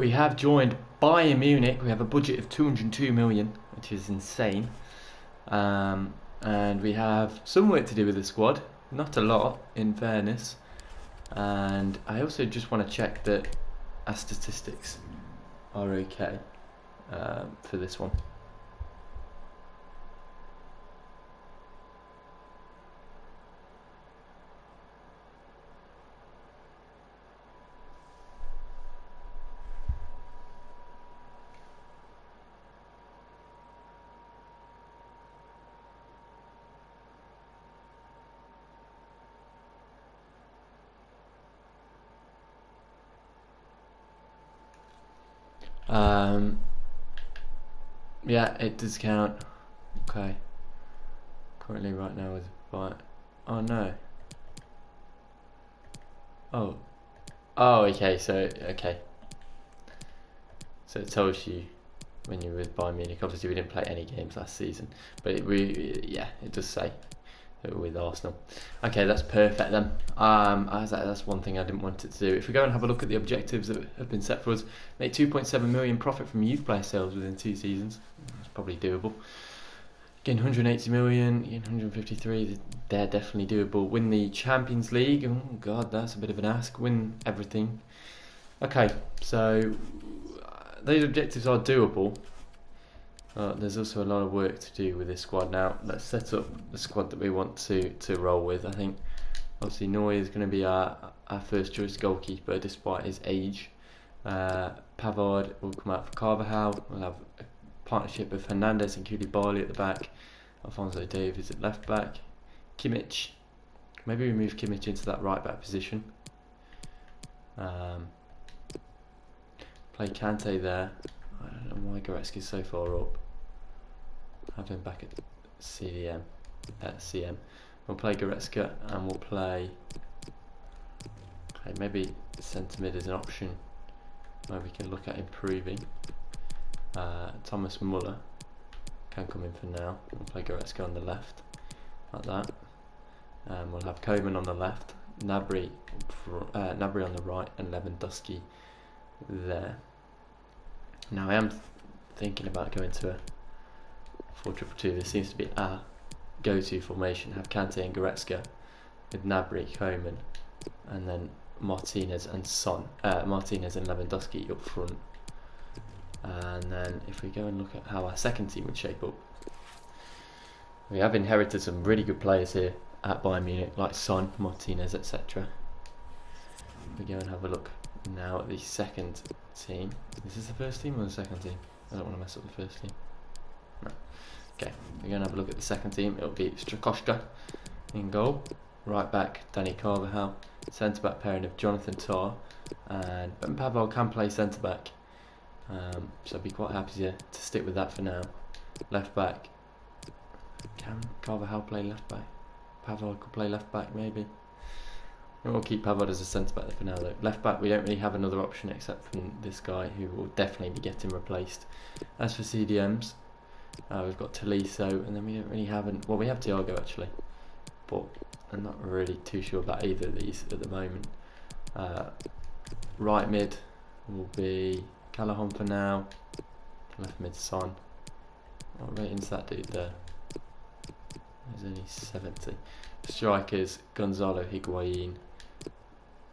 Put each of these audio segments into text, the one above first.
We have joined Bayern Munich. We have a budget of 202 million, which is insane. And we have some work to do with the squad, not a lot, in fairness. And I also just want to check that our statistics are okay for this one. Yeah, it does count. Okay. Currently, right now with Bayern. Oh no. Oh. Oh, okay. So So it tells you when you're with Bayern Munich. Obviously, we didn't play any games last season, but it does say that we're with Arsenal. Okay, that's perfect then. That's one thing I didn't want it to do. If we go and have a look at the objectives that have been set for us, make 2.7 million profit from youth player sales within 2 seasons. That's probably doable. Again, 180 million, 153. They're definitely doable. Win the Champions League. Oh God, that's a bit of an ask. Win everything. Okay, so those objectives are doable. There's also a lot of work to do with this squad. Now, let's set up the squad that we want to roll with. I think, obviously, Neuer is going to be our first choice goalkeeper, despite his age. Pavard will come out for Carvajal. We'll have a partnership of Hernandez and Koulibaly at the back. Alphonso Davies at left back. Kimmich. Maybe we move Kimmich into that right back position. Play Kante there. I don't know why Goretzka's so far up. Have him back at CM. We'll play Goretzka and we'll play. Okay, maybe centre mid is an option where we can look at improving. Thomas Muller can come in for now. We'll play Goretzka on the left, like that. We'll have Koeman on the left, Gnabry on the right, and Lewandowski there. Now I am thinking about going to a 4-2-2. This seems to be our go-to formation. Have Kante and Goretzka with Gnabry, Koeman, and then Martinez and Lewandowski up front. And then if we go and look at how our second team would shape up, we have inherited some really good players here at Bayern Munich, like Son, Martinez, etc. We go and have a look now at the second team. Is this the first team or the second team? I don't want to mess up the first team. No. Okay, we're going to have a look at the second team. It'll be Strakoschka in goal. Right back, Danny Carvajal. Centre back pairing of Jonathan Tah and Pavel can play centre back. So I'd be quite happy to stick with that for now. Left back. Can Carvajal play left back? Pavel could play left back maybe. We'll keep Pavard as a centre back for now though. Left back, we don't really have another option except from this guy who will definitely be getting replaced. As for CDMs, we've got Tolisso, and then we don't really have well, we have Thiago actually, but I'm not really too sure about either of these at the moment. Right mid will be Callahan for now. Left mid Son. What rating's that dude there? He's only 70. Strikers Gonzalo Higuain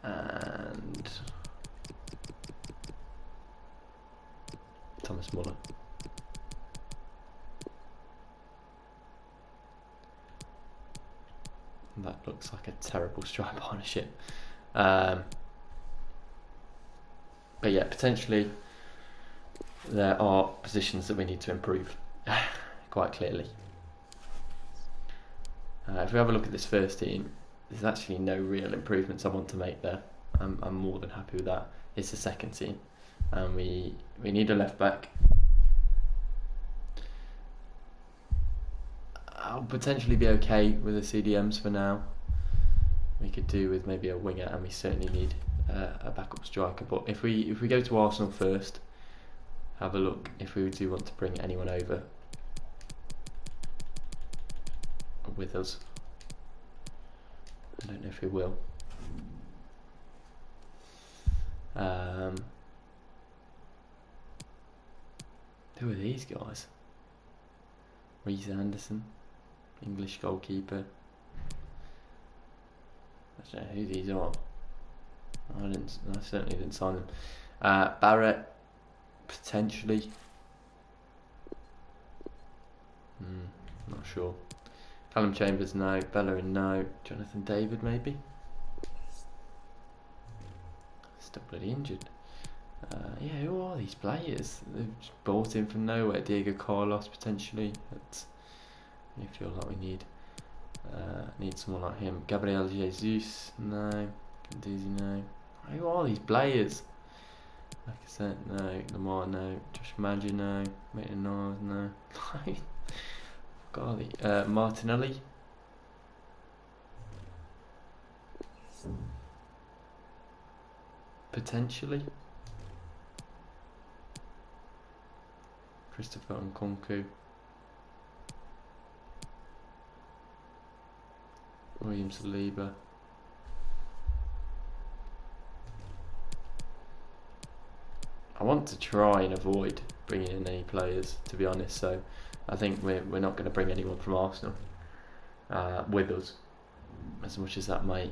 and Thomas Muller. That looks like a terrible strike partnership. But yeah, potentially there are positions that we need to improve, quite clearly. If we have a look at this first team, there's actually no real improvements I want to make there. I'm more than happy with that. It's the second team, and we need a left back. I'll potentially be okay with the CDMs for now. We could do with maybe a winger, and we certainly need a backup striker. But if we go to Arsenal first, have a look if we do want to bring anyone over with us. I don't know if we will. Who are these guys? Reece Anderson, English goalkeeper. I don't know who these are. I certainly didn't sign them. Barrett, potentially. Not sure. Callum Chambers, no. Bellerin, no. Jonathan David, maybe. Still bloody injured. Yeah, who are these players? They've just bought in from nowhere. Diego Carlos, potentially. That's, I feel like we need someone like him. Gabriel Jesus, no. Dizzy, no. Who are these players? Like I said, no. Lamar, no. Josh Maggio, no. Maitland Niles, no. Golly. Martinelli. Potentially. Christopher Nkunku. William Saliba. I want to try and avoid bringing in any players, to be honest. So I think we're not going to bring anyone from Arsenal with us, as much as that may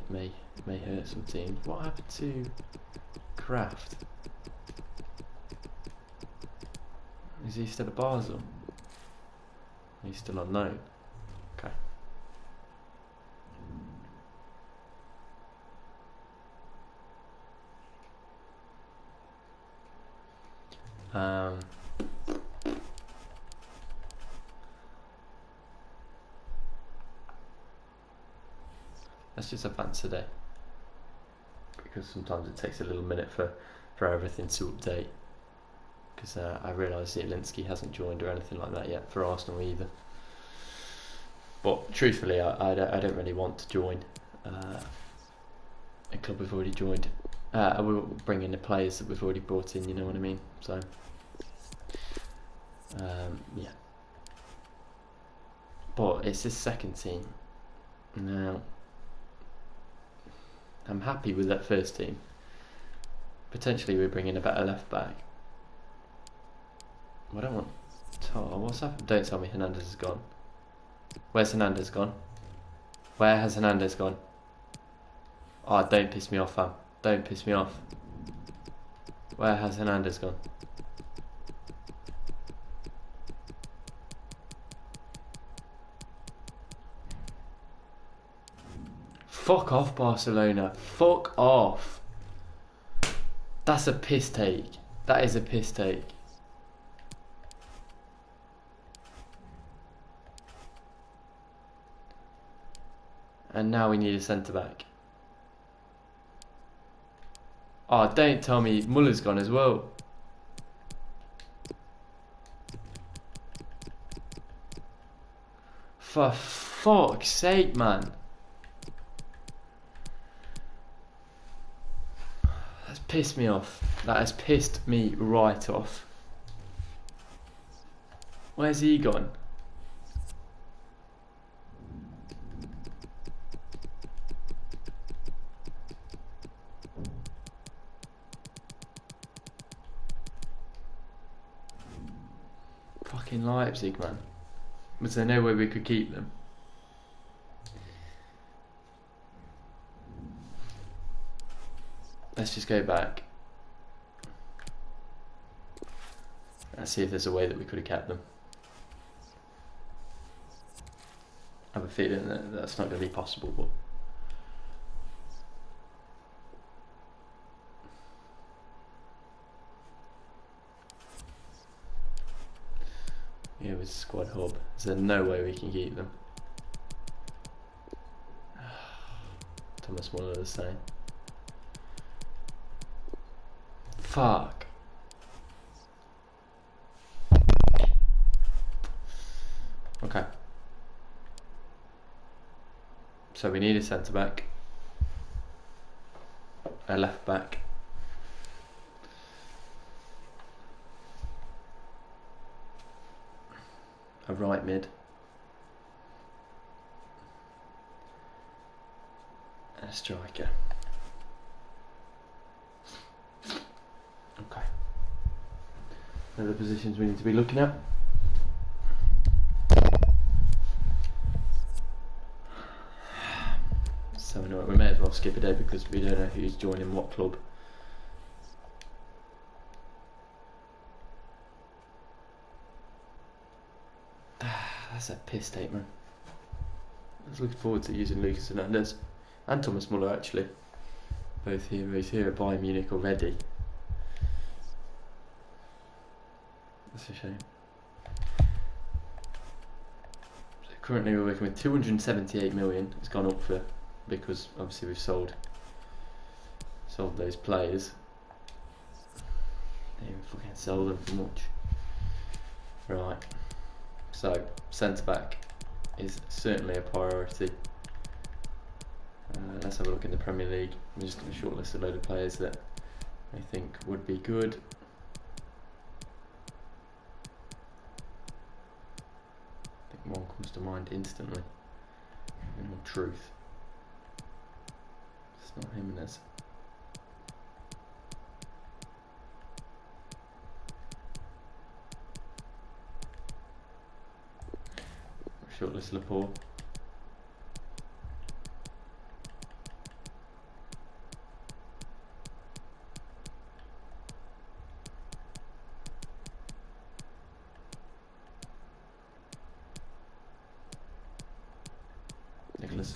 hurt some teams. What happened to Kraft? Is he still at Basel? He's still on loan. Okay. Let's just advance today, because sometimes it takes a little minute for everything to update. Because I realise Zielinski hasn't joined or anything like that yet for Arsenal either. But truthfully, I don't really want to join a club we've already joined. We'll bring in the players that we've already brought in, you know what I mean? So, yeah. But it's this second team. Now, I'm happy with that first team. Potentially we bring in a better left back. I don't want... Oh, what's happened? Don't tell me Hernandez has gone. Where's Hernandez gone? Where has Hernandez gone? Oh, don't piss me off, fam. Don't piss me off. Where has Hernandez gone? Fuck off, Barcelona. Fuck off. That's a piss take. That is a piss take. And now we need a centre-back. Oh, don't tell me Muller's gone as well. For fuck's sake, man. That's pissed me off. That has pissed me right off. Where's he gone? Fucking Leipzig, man. Was there no way we could keep them? Let's just go back and see if there's a way that we could have kept them. I have a feeling that that's not going to be possible, but yeah, with squad hub, is there no way we can keep them? Thomas Muller the same. Fuck. Okay. So we need a centre back, a left back, a right mid, and a striker. Okay. Other positions we need to be looking at. So annoying. We may as well skip a day because we don't know who's joining what club. That's a piss take, man. I was looking forward to using Lucas Hernandez and Thomas Muller actually. Both heroes here at Bayern Munich already. That's a shame. So currently we're working with 278 million. It's gone up for because obviously we've sold those players. They didn't fucking sell them for much. Right. So centre back is certainly a priority. Let's have a look in the Premier League. I'm just going to shortlist a load of players that I think would be good. I think one comes to mind instantly. In all truth, it's not Jimenez. Shortlist Laporte.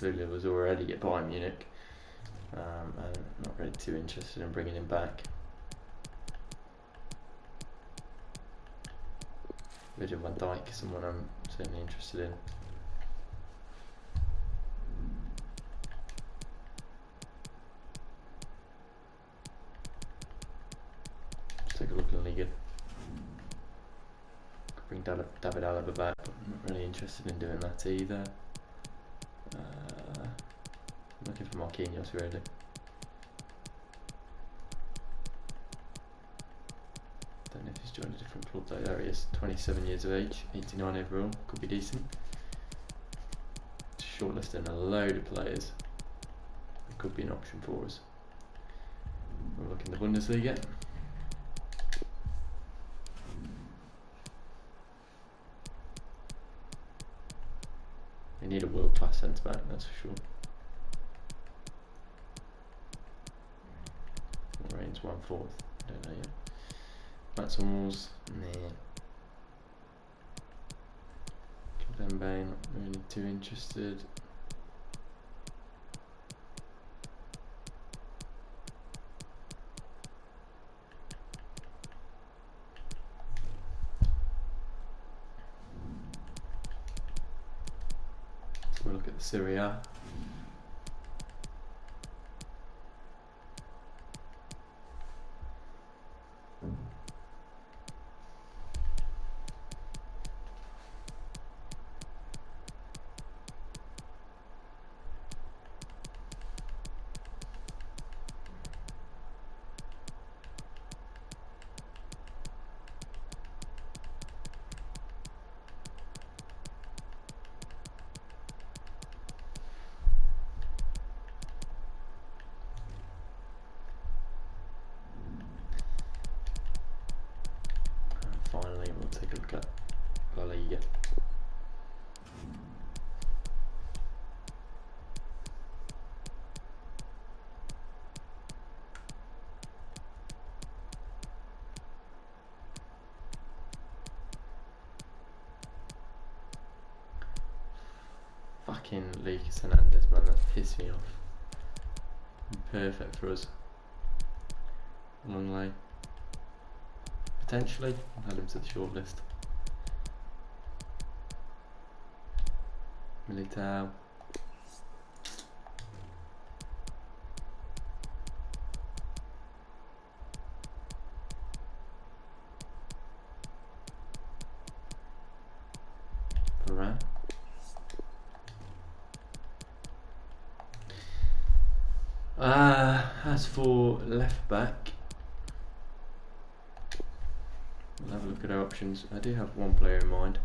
Lulia was already at Bayern Munich, and not really too interested in bringing him back. Virgil van Dijk is someone I'm certainly interested in. Let's take a look at the Liga. Could bring David Alaba back, but I'm not really interested in doing that either. I'm looking for Marquinhos really. Don't know if he's joined a different club though. There he is, 27 years of age, 89 overall, could be decent. Shortlisting a load of players that could be an option for us. We'll look in the Bundesliga. They need a world-class centre-back, that's for sure. Reigns 1/4, don't know yet. Mats Hummels, nah. Kimpembe, not really too interested. So we'll look at the Serie A. Finally, we'll take a look at La Liga. Fucking Lucas Hernandez, man, that pissed me off. Perfect for us. Long lay. Potentially, I'll add him to the shortlist. Militao. Varane. As for left back, we'll have a look at our options. I do have one player in mind.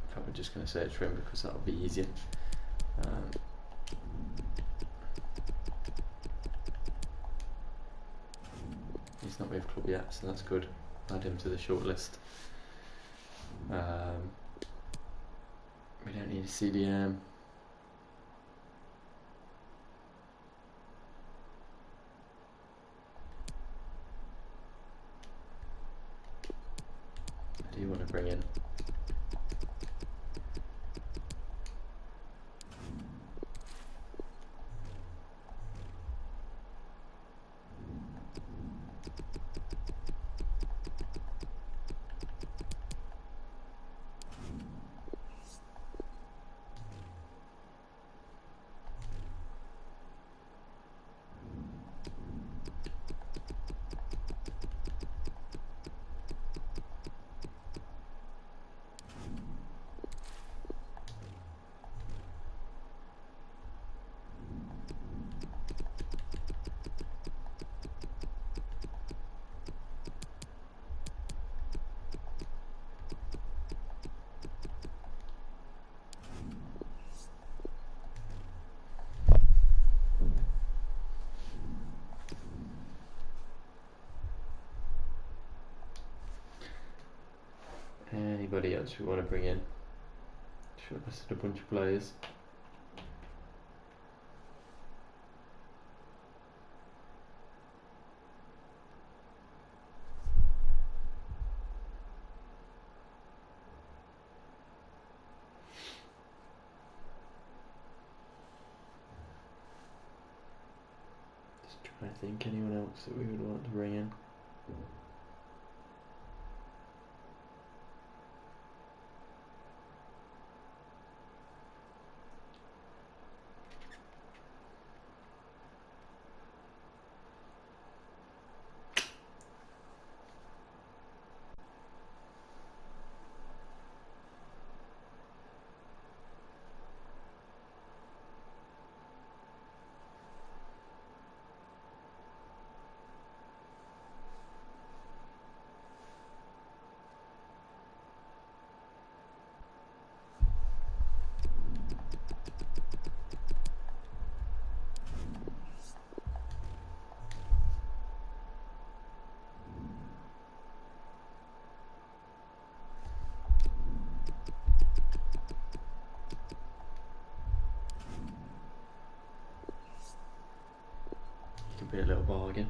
In fact, we're just going to search for him because that'll be easier. He's not with club yet, so that's good. Add him to the shortlist. We don't need a CDM. I do want to bring in anybody else we want to bring in. Shortlisted a bunch of players. Just trying to think anyone else that we would want to bring in. Could be a little bargain.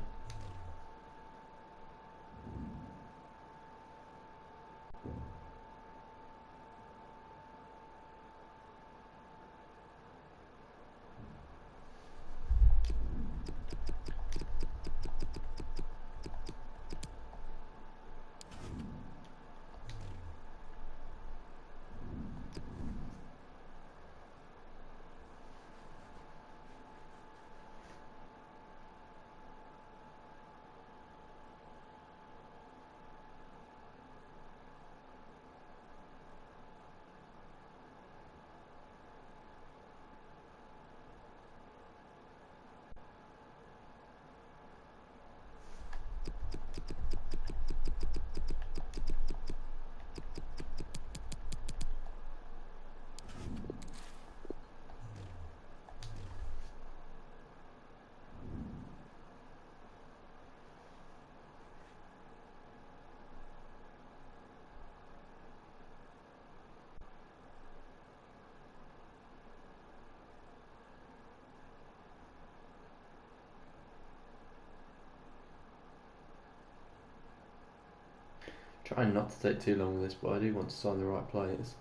Trying not to take too long with this, but I do want to sign the right players.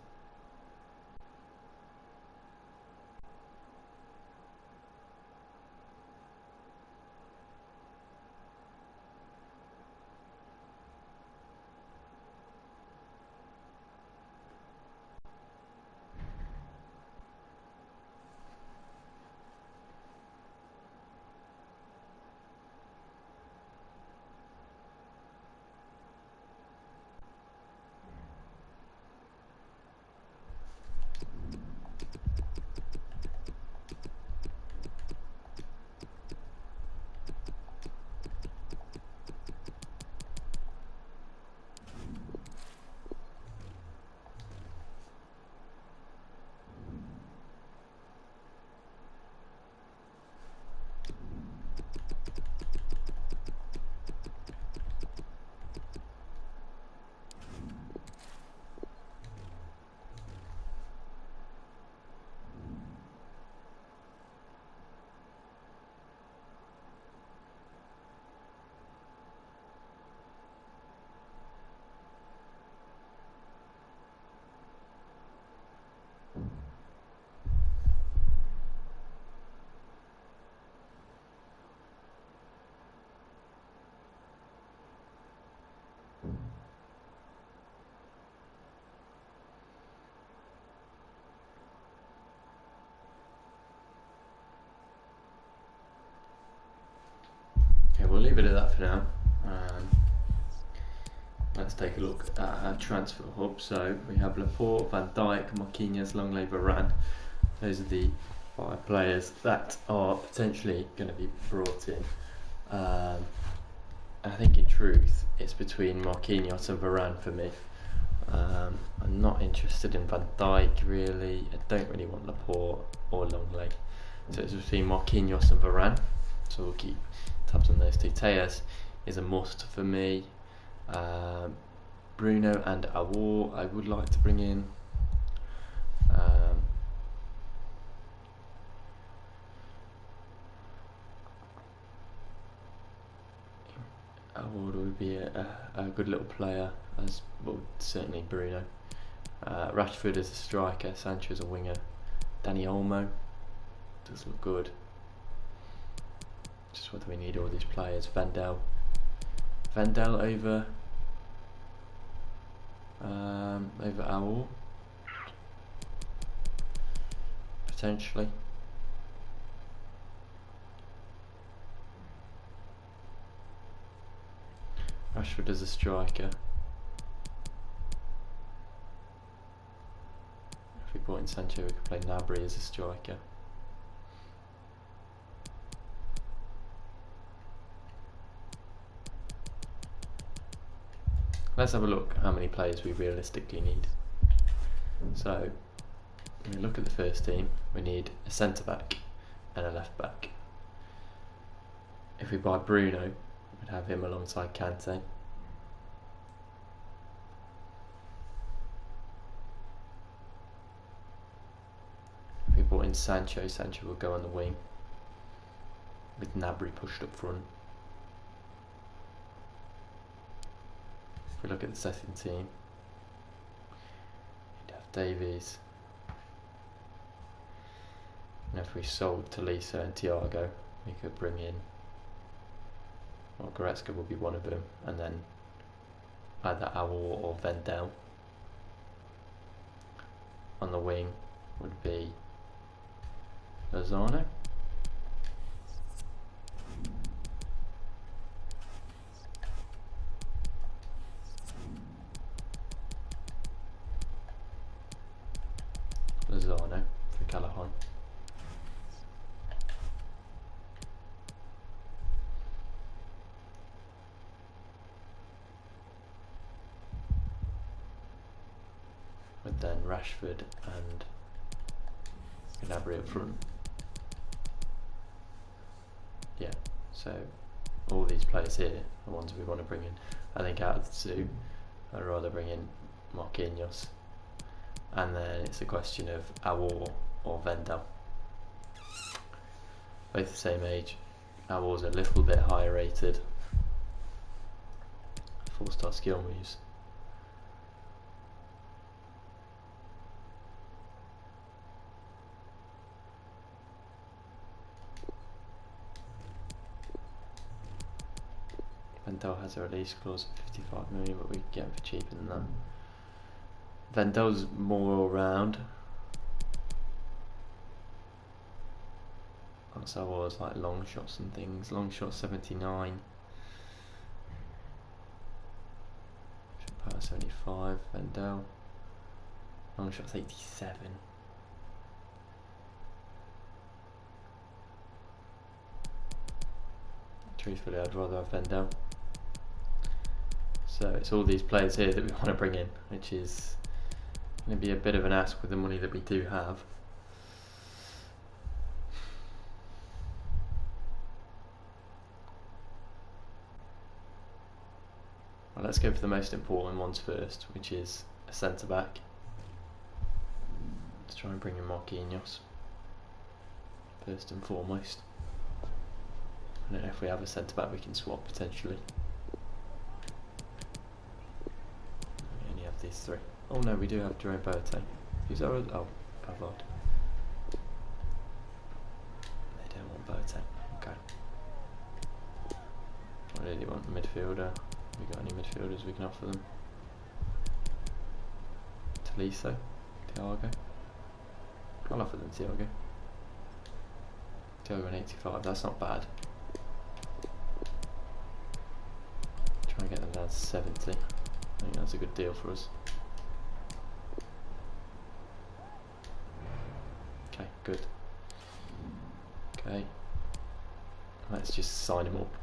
leave it at that for now. Let's take a look at our transfer hub. So we have Laporte, Van Dijk, Marquinhos, Longley, Varane. Those are the 5 players that are potentially going to be brought in. I think in truth it's between Marquinhos and Varane for me. I'm not interested in Van Dijk really. I don't really want Laporte or Longley. So it's between Marquinhos and Varane. So we'll keep tabs on those two. Tejas is a must for me. Bruno and Aouar I would like to bring in. Aouar would be a good little player, as well, certainly Bruno. Rashford as a striker, Sancho as a winger. Dani Olmo does look good. Just whether we need all these players. Vandal over Aouar potentially. Rashford as a striker. If we brought in Sancho, we could play Gnabry as a striker. Let's have a look at how many players we realistically need. So, when we look at the first team, we need a centre back and a left back. If we buy Bruno, we'd have him alongside Kante. If we brought in Sancho, Sancho will go on the wing with Gnabry pushed up front. If we look at the second team, you'd have Davies. And if we sold Tolisso and Thiago, we could bring in, well, Goretzka will be one of them, and then either Aouar or Vendel. On the wing would be Lozano. Lozano for Callahan. With then Rashford and Gnabry up front. Yeah, so all these players here are ones we want to bring in. I think out of the two, I'd rather bring in Marquinhos. And then it's a question of Aouar or Vendel. Both the same age. Aouar's a little bit higher rated. 4-star skill moves. Vendel has a release clause of 55 million, but we can get him for cheaper than that. Vendel's more all round. So I was like long shots and things. Long shot 79. Power 75. Vendel. Long shot's 87. Truthfully, I'd rather have Vendel. So it's all these players here that we want to bring in, which is going to be a bit of an ask with the money that we do have. Well, let's go for the most important ones first, which is a centre back. Let's try and bring in Marquinhos first and foremost. I don't know if we have a centre back we can swap potentially. We only have these 3. Oh no, we do have Jerome Boateng. Who's our Pavard. They don't want Boateng. Okay. What do they want? A midfielder? We got any midfielders we can offer them? Tolisso? Thiago? I'll offer them Thiago. Thiago an 85, that's not bad. That's 70. I think that's a good deal for us. Okay, good. Okay. Let's just sign him up.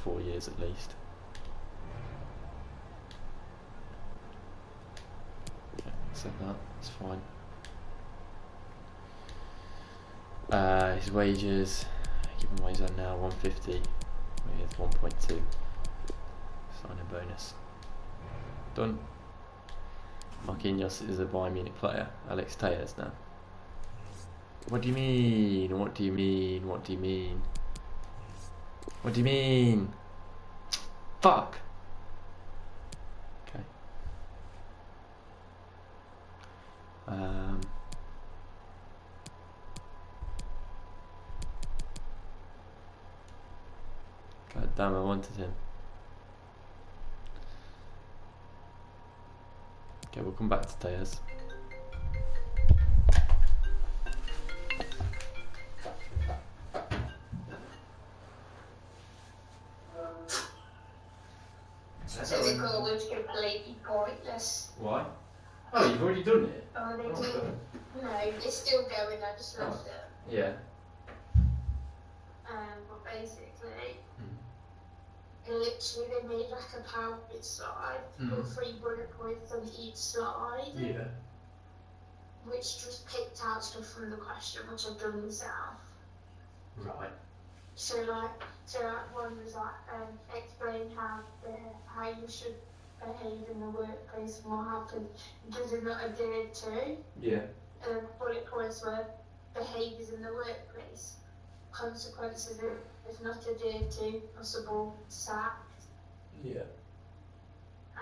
For 4 years at least. Yeah, accept that, it's fine. His wages, give him what he's on now, 150 with 1.2. Sign-in bonus. Done. Marquinhos is a Bayern Munich player. Alex Tellez now. What do you mean? What do you mean? What do you mean? What do you mean? Fuck! Okay. God damn, I wanted him. Okay, we'll come back to Tellez. So the goal was completely pointless. Why? Oh, you've already done it? Oh, they did. No, it's still going, I just lost it. Yeah. But basically, literally they made like a PowerPoint slide, put 3 bullet points on each slide. Yeah. Which just picked out stuff from the question, which I've done myself. Right. So one was like, explain how you should behave in the workplace and what happens. Does it not adhere to? Yeah. Bullet points were behaviours in the workplace, consequences if not adhered to, possible sack. Yeah.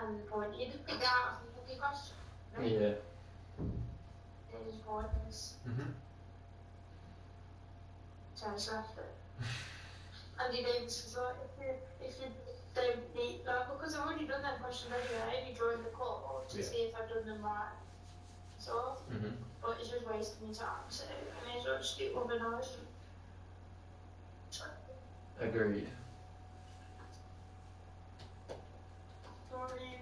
And the point you just pick that out from the question. Right? Yeah. It is pointless. So I just left it. Andy Davis was like, if you don't need, like, because I've already done that question anyway, I only joined the call to see if I've done them right. So, but it's just wasting my time, so I may as well just do organised. Agreed. Sorry.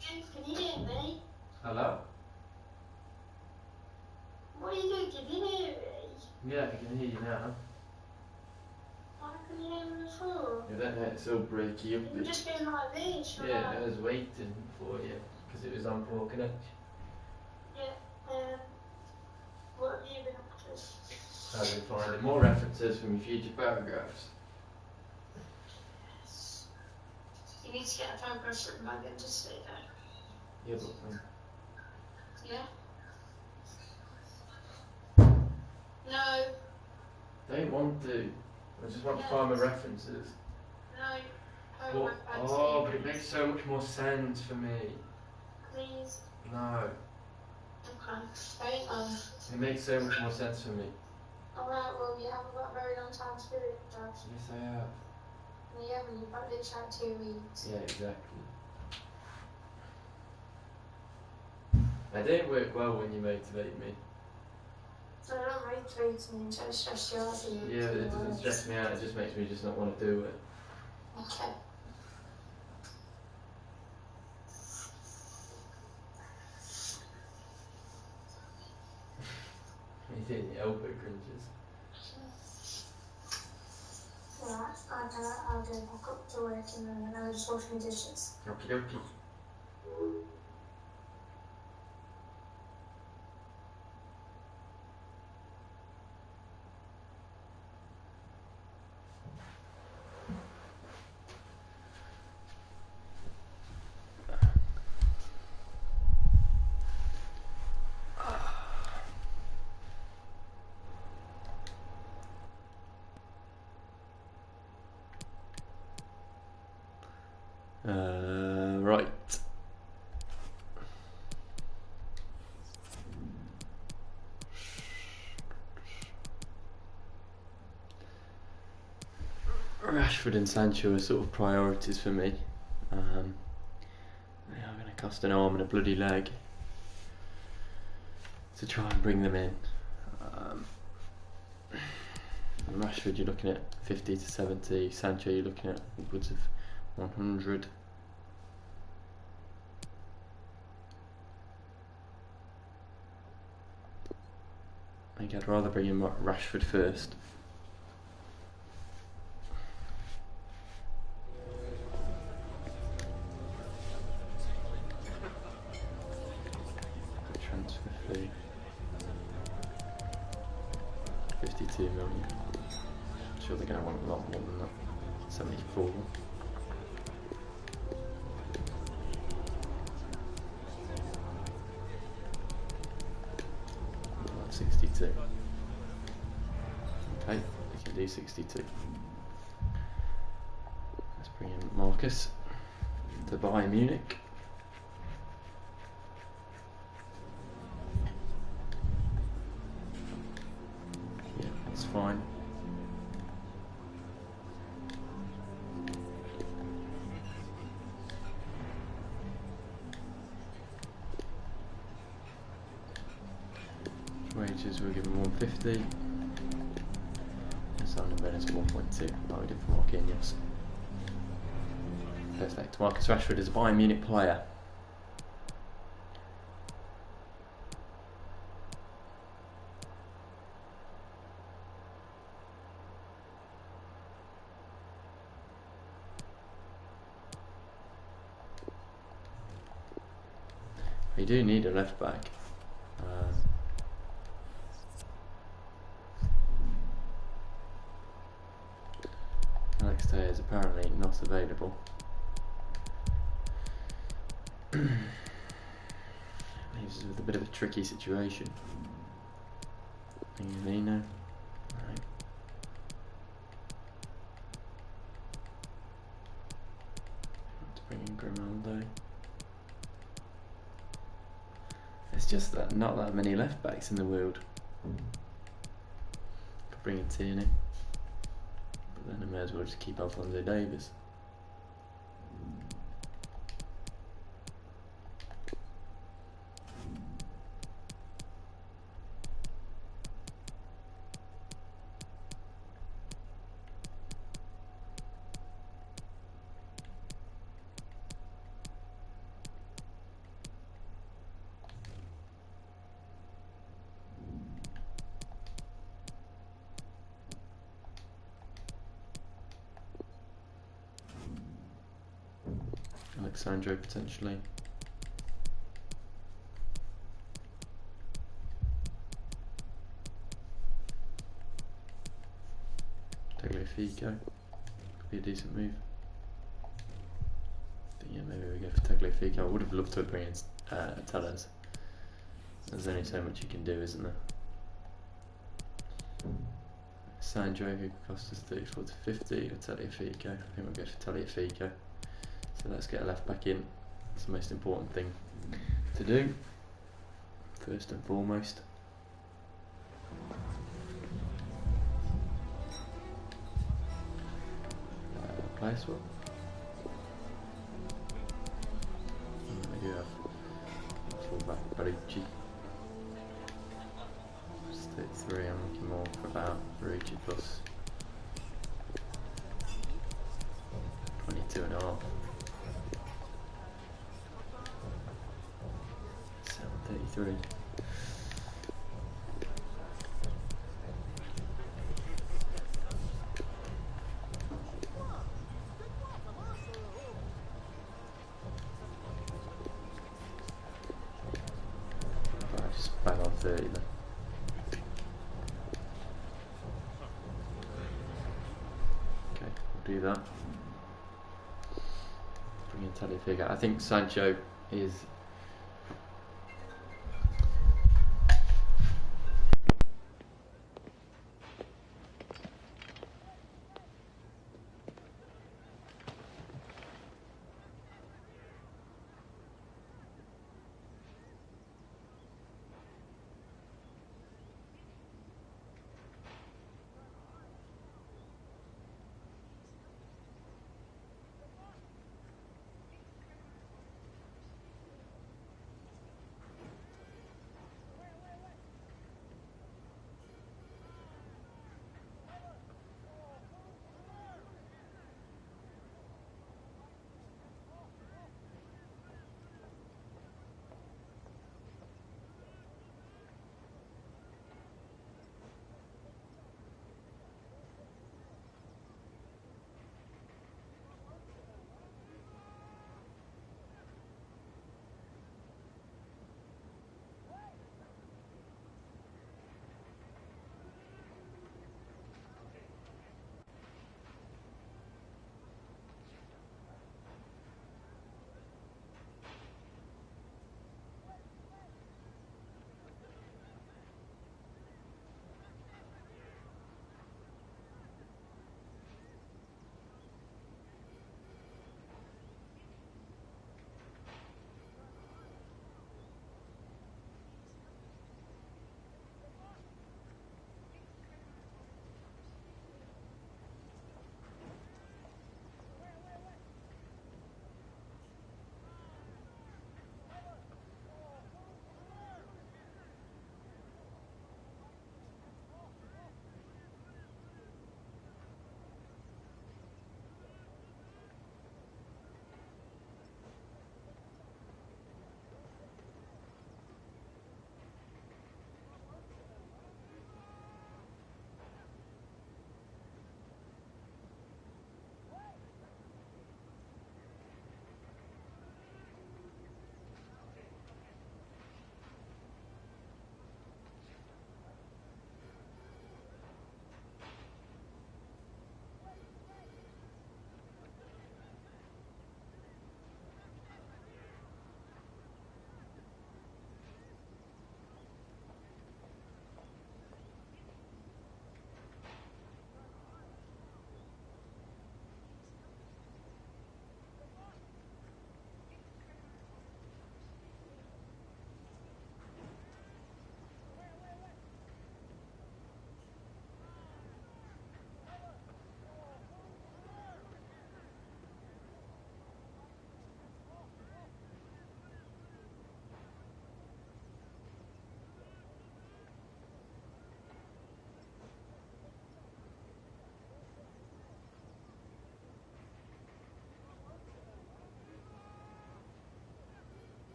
James, can you hear me? Hello? What are you doing? Can you hear me? Yeah, I can hear you now. Why can you hear me before? Yeah, that net's all breaky up. You've just been like this. Yeah, I was waiting for you because it was on poor connection. Yeah, what have you been up to? I've been finding more references from your future paragraphs. Yes. You need to get a paragraph written by them to say that. Yeah, but Yeah? No. don't want to. I just want to find my references. No. But it makes so much more sense for me. Please. No. Okay. It makes so much more sense for me. Alright, well, you haven't got a very long time to do it, Josh. Yes, I have. No, you haven't. You've got literally like 2 weeks. Yeah, exactly. I don't work well when you motivate me. So I don't motivate me to stress you out. Yeah, but it doesn't stress me out, it just makes me just not want to do it. Okay. You did the elbow crunches. Alright, I'll go back up to work and then I'll just wash my dishes. Okie dokie. Right. Rashford and Sancho are sort of priorities for me. They are going to cost an arm and a bloody leg to try and bring them in. Rashford, you're looking at 50 to 70. Sancho, you're looking at upwards of 100. I think I'd rather bring in Rashford first. Transfer fee 52 million. I'm sure they're going to want a lot more than that. 74. 62. Okay, we can do 62. Let's bring in Marcus to Bayern Munich. Yeah, that's fine. Wages we'll give him 150. Signing bonus 1.2. Like we did for Marquinhos. Perfect. Marcus Rashford is a Bayern Munich player. We do need a left back. Alex Tay is apparently not available. Leaves us with a bit of a tricky situation. Lino. Right. To bring in Grimaldo. It's just that not that many left backs in the world. Could bring in Tierney. But then I may as well just keep Alphonso Davies. Alexandro potentially. Tagliafico could be a decent move. But yeah, maybe we go for Tagliafico. I would have loved to bring in Tellez. There's only so much you can do, isn't there? Sandro, who cost us 34 to 50, or Tagliafico. I think we'll go for Tagliafico. So let's get a left back in. It's the most important thing to do, first and foremost. Player swap. We do have fullback Barucci. 33, I'm looking more for about Barucci plus 22 and a half. 733. Right, just bang on 30 then. Okay, we'll do that. Bring in Tagliafico. I think Sancho is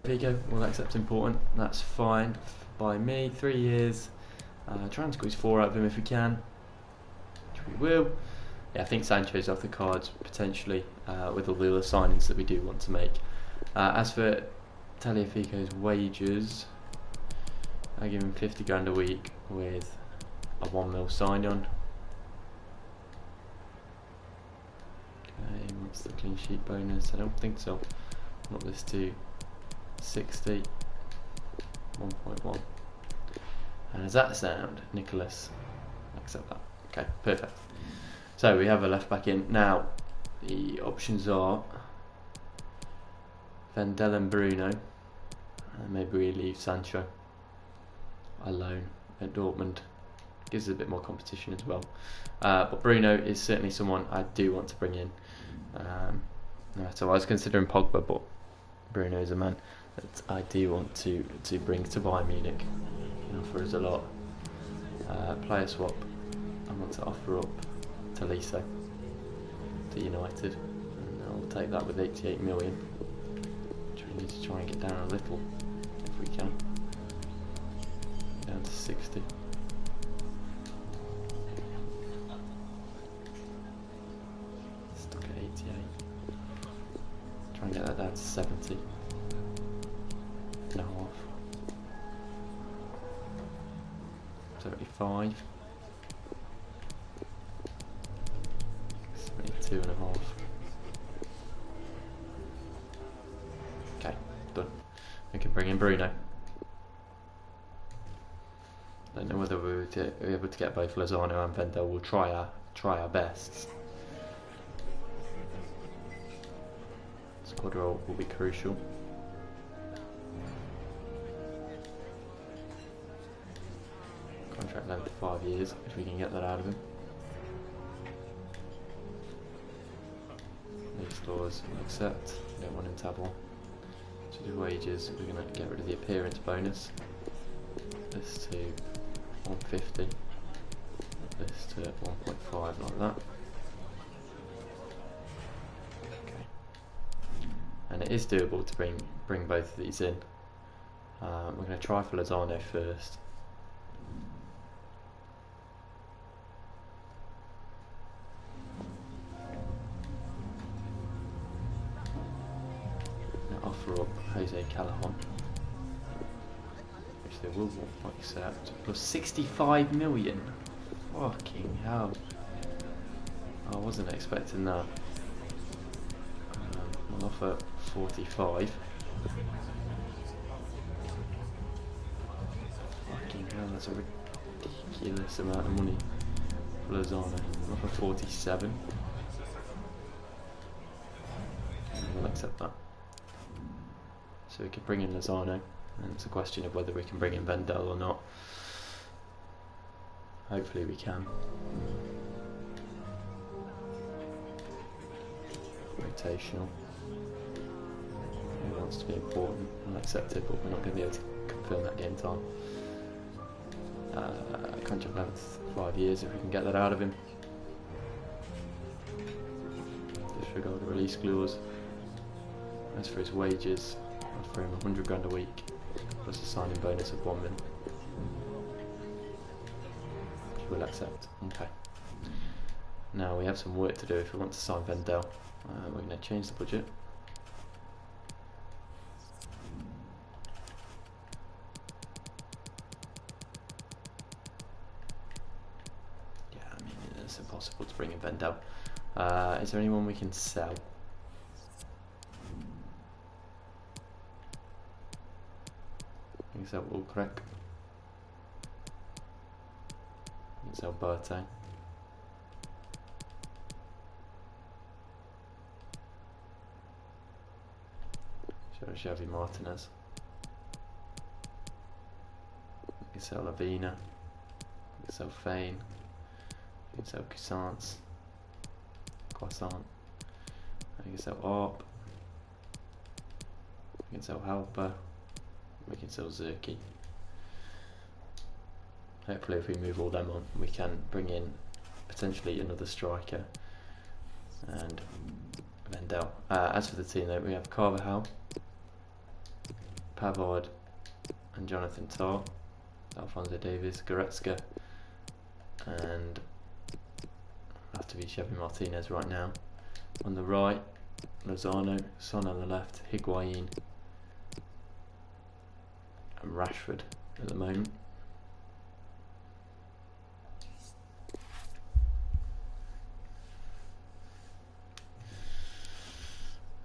Vigo will accept important. That's fine by me. 3 years. Try and squeeze 4 out of him if we can, which we will. Yeah, I think Sancho's off the cards potentially with all the other signings that we do want to make. As for Tagliafico's wages, I give him 50 grand a week with a 1 mil sign on. Okay, what's the clean sheet bonus? I don't think so. Not this to 60, 1.1. And does that sound, Nicholas? Accept that. Okay, perfect. So we have a left back in. Now, the options are Vendel and Bruno. And maybe we leave Sancho alone at Dortmund. Gives us a bit more competition as well. But Bruno is certainly someone I do want to bring in. So I was considering Pogba, but Bruno is a man that I do want to bring to Bayern Munich. He offers a lot. Player swap. I want to offer up Tolisso to United, and I'll take that with 88 million, which we need to try and get down a little if we can. Down to 60. Stuck at 88. Try and get that down to 70 and a half. 75. 72 and a half. Okay, done. We can bring in Bruno. Don't know whether we're able to get both Lozano and Vendel. We'll try our best. Squad role will be crucial. Contract length 5 years, if we can get that out of him. League clause, accept. We don't want him to have one. To do wages, we're going to get rid of the appearance bonus. This to 150. This to 1.5, like that. Okay. And it is doable to bring both of these in. We're going to try for Lozano first. Offer up Jose Callahan, which they will accept, plus 65 million. Fucking hell. I wasn't expecting that. We'll offer 45. Fucking hell, that's a ridiculous amount of money for Lozano. We'll offer 47. We'll accept that. So we could bring in Lozano, and it's a question of whether we can bring in Vendel or not. Hopefully we can. Rotational. It wants to be important. I'll accept it, but we're not going to be able to confirm that game time. Contract length 5 years if we can get that out of him. Disregard the release clause. As for his wages, offer him 100 grand a week plus a signing bonus of 1 mil. Which we'll accept. Okay. Now we have some work to do if we want to sign Vendel. We're going to change the budget. Yeah, I mean it's impossible to bring in Vendel. Is there anyone we can sell? Is that all correct? Is that Bertang? Xavi Martinez. You can sell Lavina. You can sell Fane. You can sell Croissant. You can sell Arp. You can sell Halper. We can sell Zerki. Hopefully if we move all them on we can bring in potentially another striker and Vendel. As for the team though, we have Carvajal, Pavard and Jonathan Tah, Alphonso Davies, Goretzka, and have to be Xavi Martinez right now. On the right, Lozano, Son on the left, Higuain and Rashford at the moment.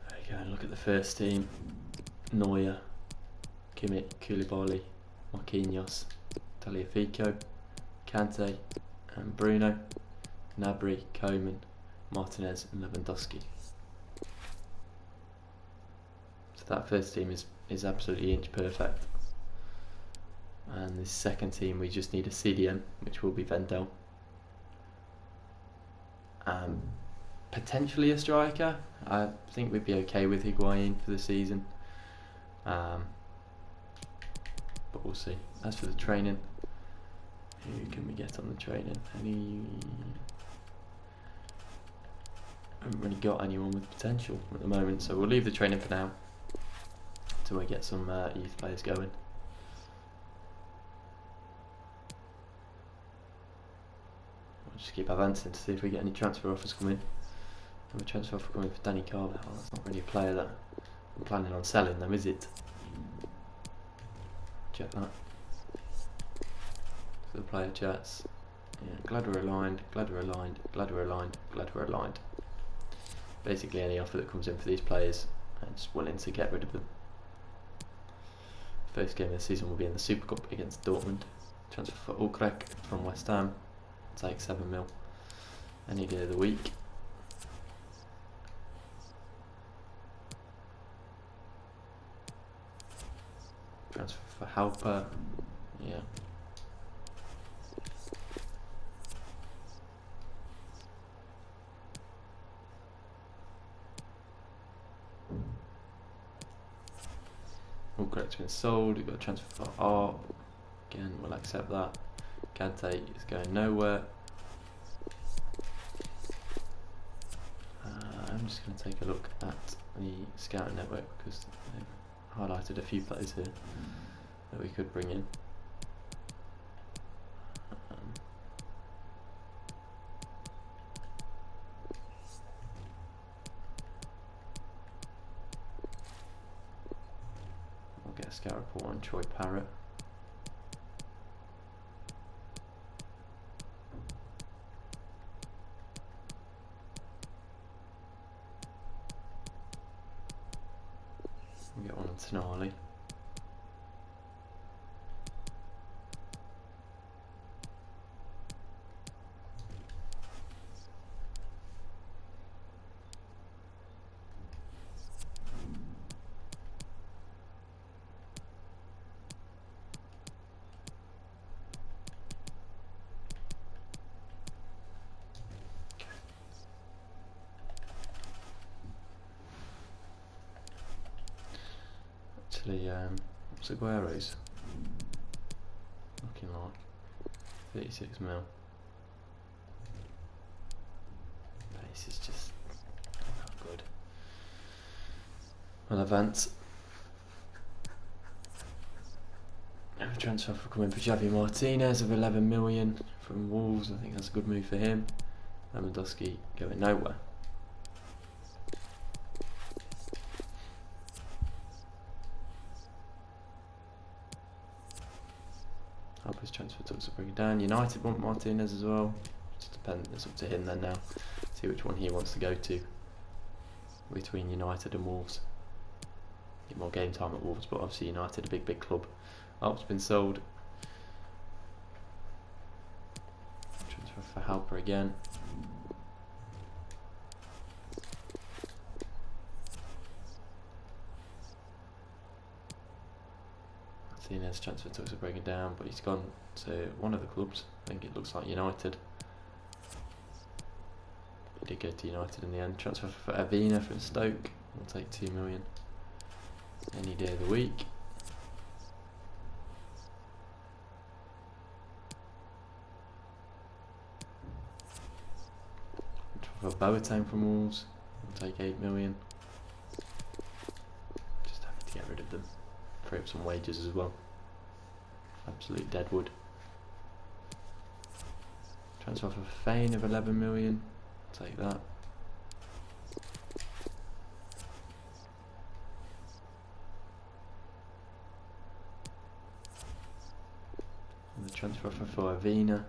There you go, look at the first team. Neuer, Kimmich, Koulibaly, Marquinhos, Tagliafico, Kante and Bruno, Gnabry, Coman, Martinez and Lewandowski. So that first team is absolutely inch perfect. And this second team, we just need a CDM, which will be Vendel. Potentially a striker. I think we'd be okay with Higuain for the season. But we'll see. As for the training, who can we get on the training? Haven't really got anyone with potential at the moment, so we'll leave the training for now until we get some youth players going. We'll just keep advancing to see if we get any transfer offers coming. We have a transfer offer coming for Danny Carvajal. That's not really a player that I'm planning on selling, though, is it? Check that. So the player chats. Yeah, glad we're aligned, glad we're aligned, glad we're aligned, glad we're aligned. Basically any offer that comes in for these players, I'm just willing to get rid of them. First game of the season will be in the Super Cup against Dortmund. Transfer for Ulkrek from West Ham. Take 7 mil. Any day of the week. Transfer for Halper. Yeah. Ulkrek's been sold. We've got a transfer for Art. Again, we'll accept that. Kante is going nowhere. I'm just going to take a look at the scouting network because they've highlighted a few players here that we could bring in. We'll get a scout report on Troy Parrott. We'll get one on Tonali. Actually, what's Aguero's looking like? 36 mil. Pace is just not good. Well, advance. Have a transfer for coming for Xavi Martinez of 11 million from Wolves. I think that's a good move for him. Lewandowski going nowhere. His transfer talks to bring it down. United want Martinez as well. Just depends. It's up to him then now. See which one he wants to go to between United and Wolves. Get more game time at Wolves, but obviously United a big club. Up's been sold. Transfer for Halper again. Martinez transfer talks are breaking down, but he's gone to one of the clubs. I think it looks like United. He did go to United in the end. Transfer for Avina from Stoke. We'll take 2 million any day of the week. Transfer for Boateng from Wolves. We'll take 8 million. Just happy to get rid of them. free up some wages as well. Absolute deadwood. Transfer for Fane of 11 million. Take that. And the transfer for Avina.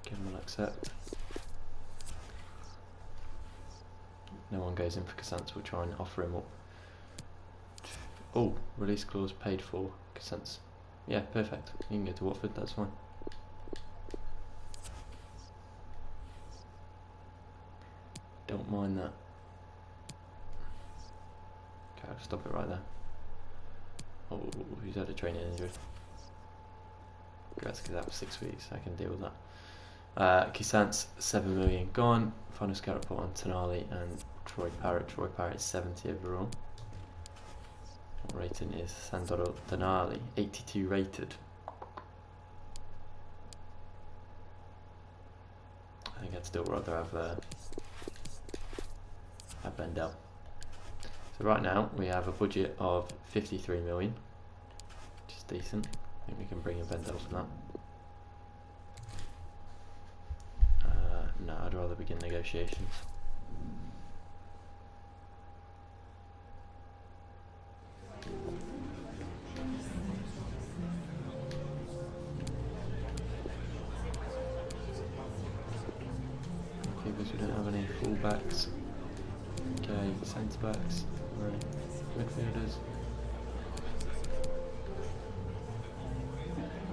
Kim will accept. No one goes in for Cosenza, we'll try and offer him up. Oh, release clause paid for Cosenza. Yeah, perfect. You can go to Watford, that's fine. Don't mind that. Okay, I'll stop it right there. Oh, who's had a training injury? That's because that was 6 weeks, I can deal with that. Cosenza, 7 million gone. Final scout report on Tonali and Troy Parrott. Troy Parrott is 70 overall. What rating is Sandro Tonali? 82 rated. I think I'd still rather have Bendel. So right now we have a budget of 53 million, which is decent. I think we can bring in Bendel for that. No, I'd rather begin negotiations. Okay, because we don't have any fullbacks. Okay, centre backs, right, midfielders.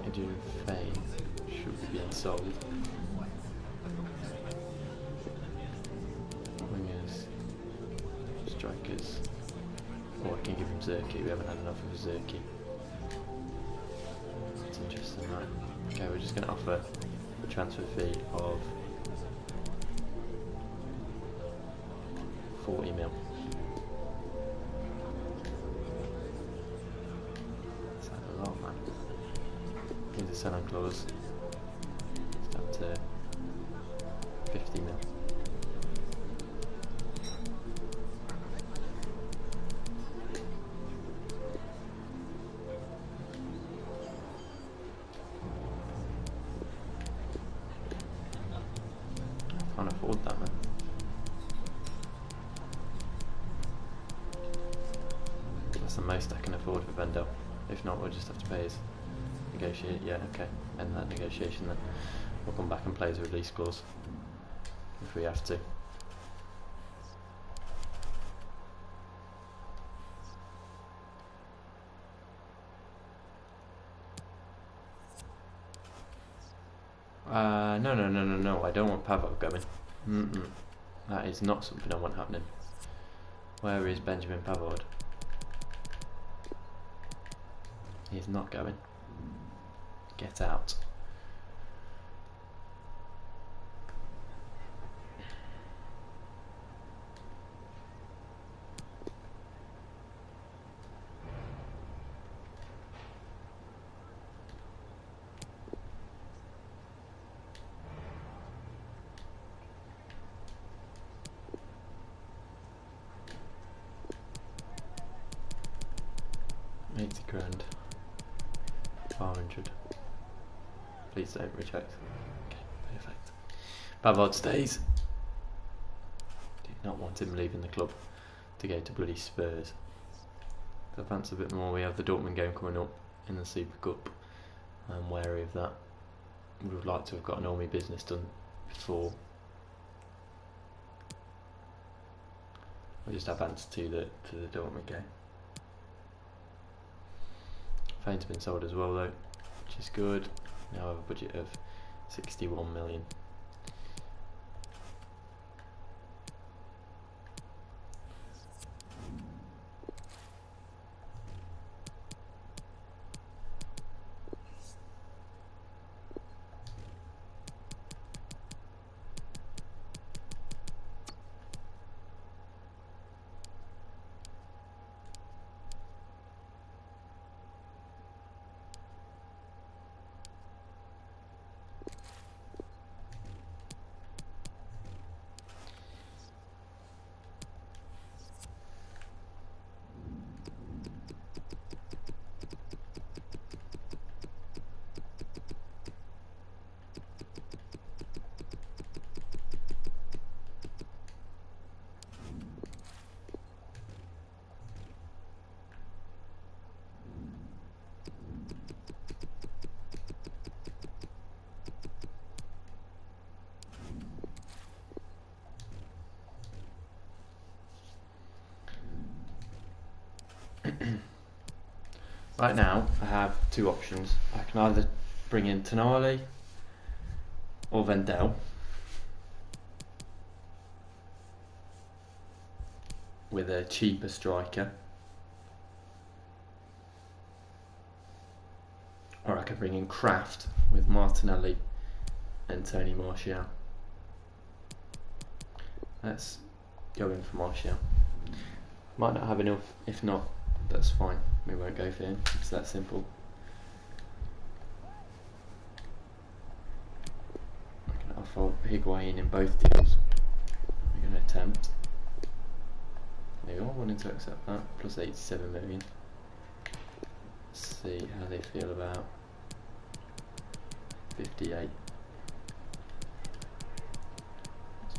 Adrian Fane should be being sold. Wingers, strikers. Or I can give him Zerki, we haven't had enough of Zerki. That's interesting, right? Okay, we're just going to offer a transfer fee of 40 mil. That's a lot, man. Here's a sell-on clause. It's up to 50 mil. I can't afford that, man. That's the most I can afford for Bendel. If not, we'll just have to pay his negotiate. Yeah, okay. End that negotiation then. We'll come back and play his release clause if we have to. No. I don't want Pavov going. That is not something I want happening. Where is Benjamin Pavard? He's not going. Get out. £80,000. 400. Please don't reject. Okay, perfect. Pavard stays. Do not want him leaving the club to go to bloody Spurs. To advance a bit more, we have the Dortmund game coming up in the Super Cup. I'm wary of that. We would like to have gotten all my business done before. We'll just advance to the Dortmund game. Fane's been sold as well though, which is good. Now I have a budget of 61 million. Right now, I have two options. I can either bring in Tonali or Vendel with a cheaper striker, or I could bring in Kraft with Martinelli and Tony Martial. Let's go in for Martial. Might not have enough. If not, that's fine. We won't go for him. It's that simple. I'm going to offer Higuain in both deals. We're going to attempt. There you are, wanting to accept that. Plus 87 million. Let's see how they feel about 58.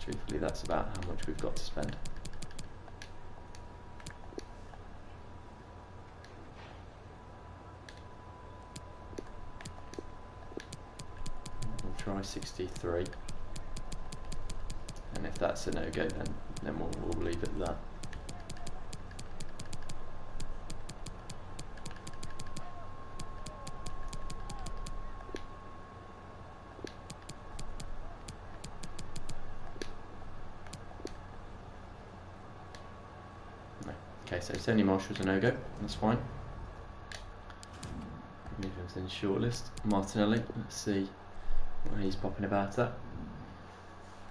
Truthfully, that's about how much we've got to spend. We'll try 63, and if that's a no-go, then we'll leave it at that. Okay, so Tony Marshall's a no-go, that's fine. Move him to the shortlist. Martinelli, let's see what he's popping about at.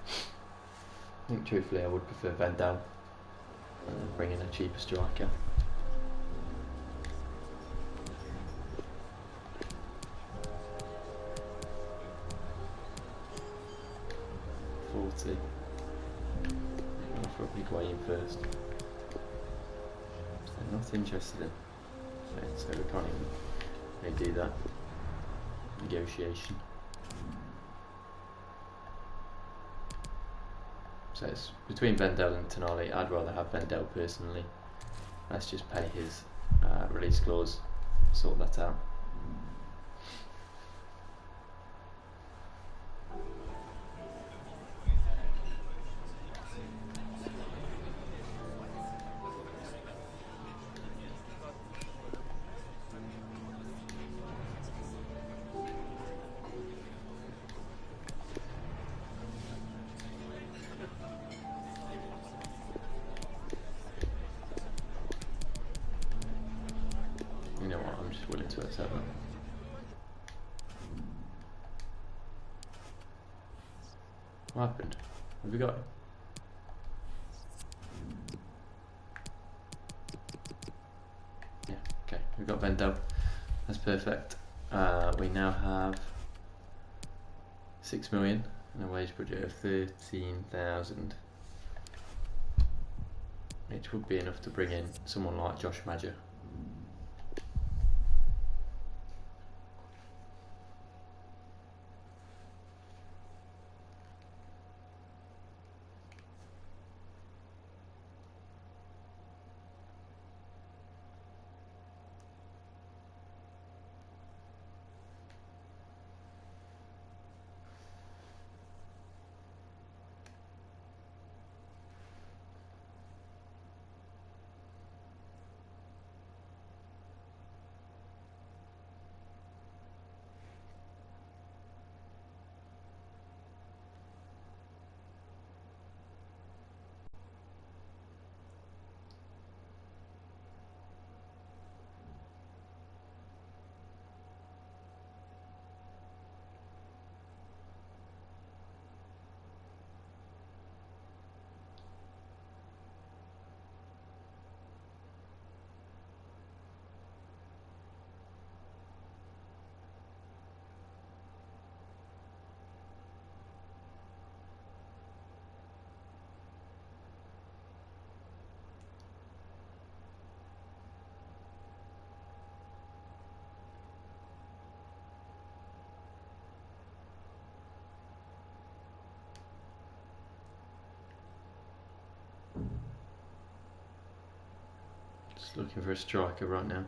I think truthfully I would prefer Vendel and bring in a cheaper striker. I'll offer up Higuain first. They're not interested in, so we can't even really do that negotiation. So it's between Vendel and Tonali. I'd rather have Vendel personally. Let's just pay his release clause, sort that out. You know what, I'm just willing to accept that. What happened? Have we got it? Yeah, okay, we've got Vendel. That's perfect. We now have 6 million and a wage budget of 13,000, which would be enough to bring in someone like Josh Maja. Just looking for a striker right now.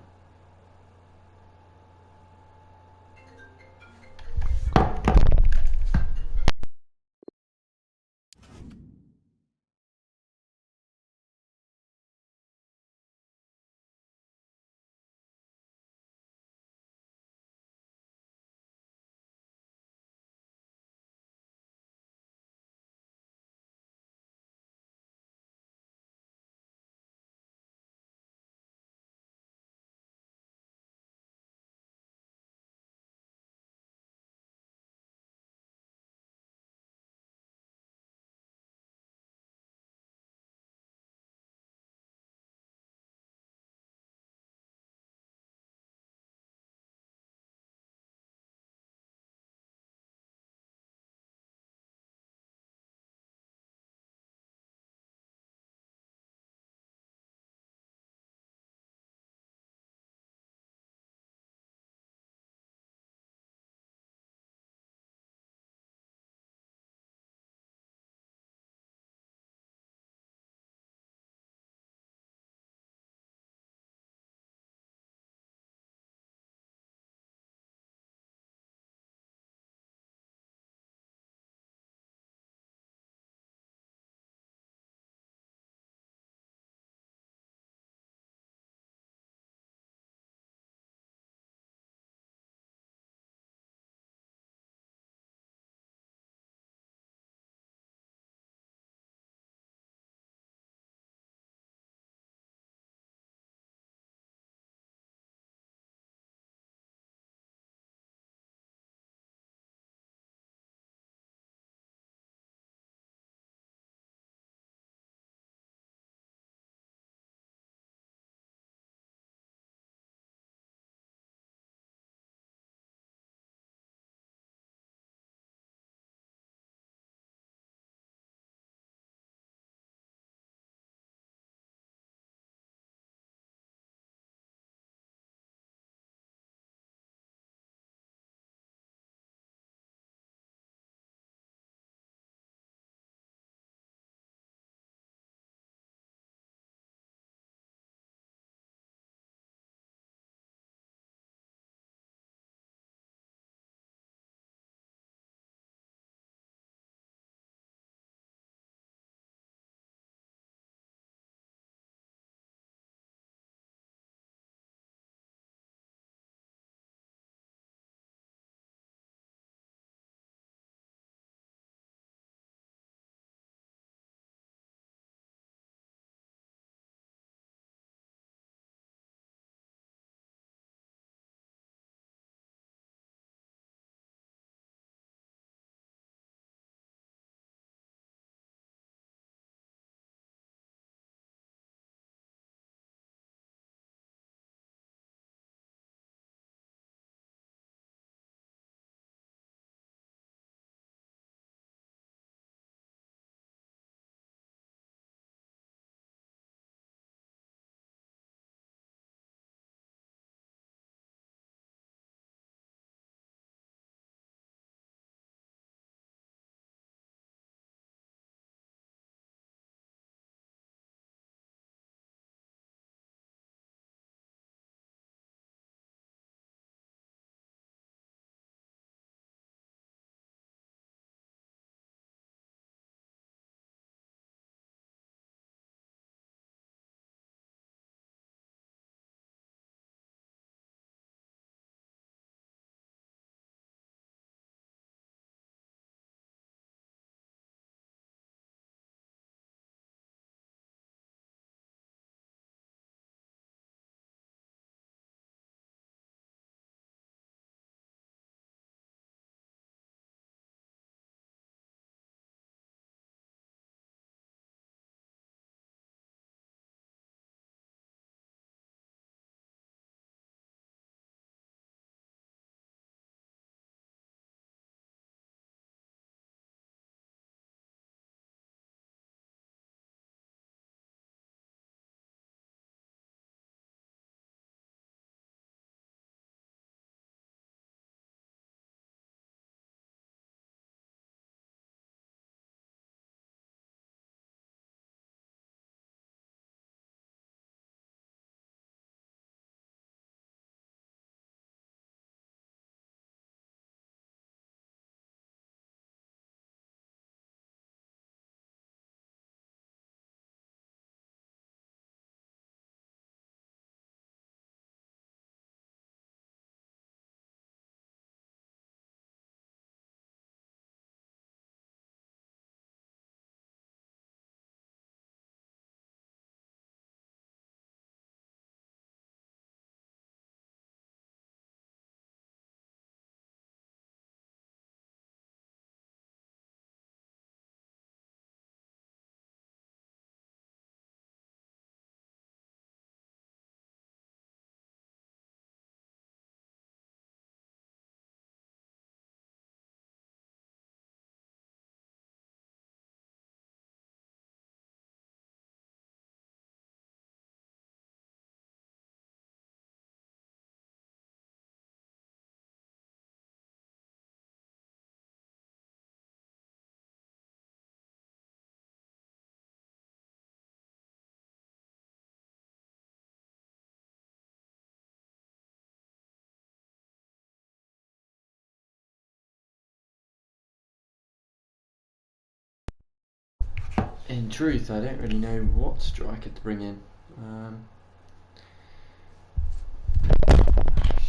in truth, I don't really know what striker to bring in.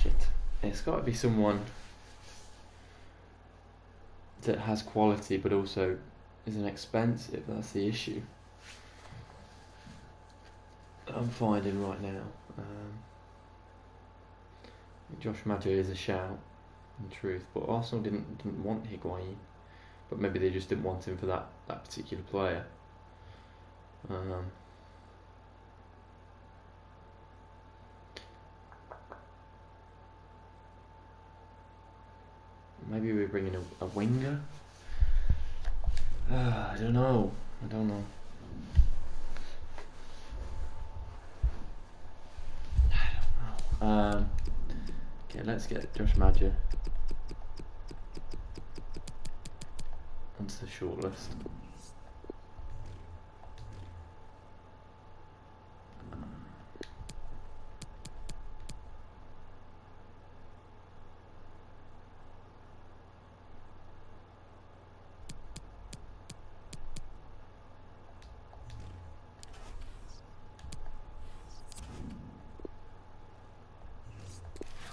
Shit. It's got to be someone that has quality but also isn't expensive. That's the issue that I'm finding right now. Josh Maja is a shout, in truth, but Arsenal didn't want Higuain, but maybe they just didn't want him for that particular player. Maybe we're bringing a winger. I don't know. Okay, let's get Josh Maja onto the shortlist.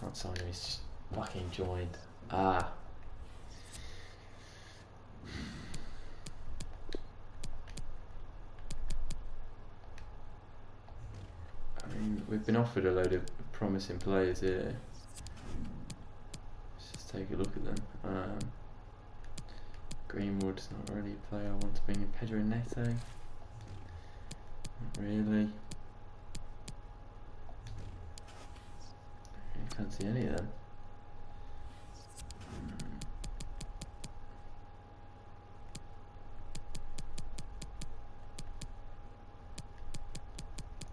Can't sign him, he's just fucking joined. I mean, we've been offered a load of promising players here. Let's just take a look at them. Greenwood's not really a player I want to bring in. Pedro Neto? Not really. I can't see any of them.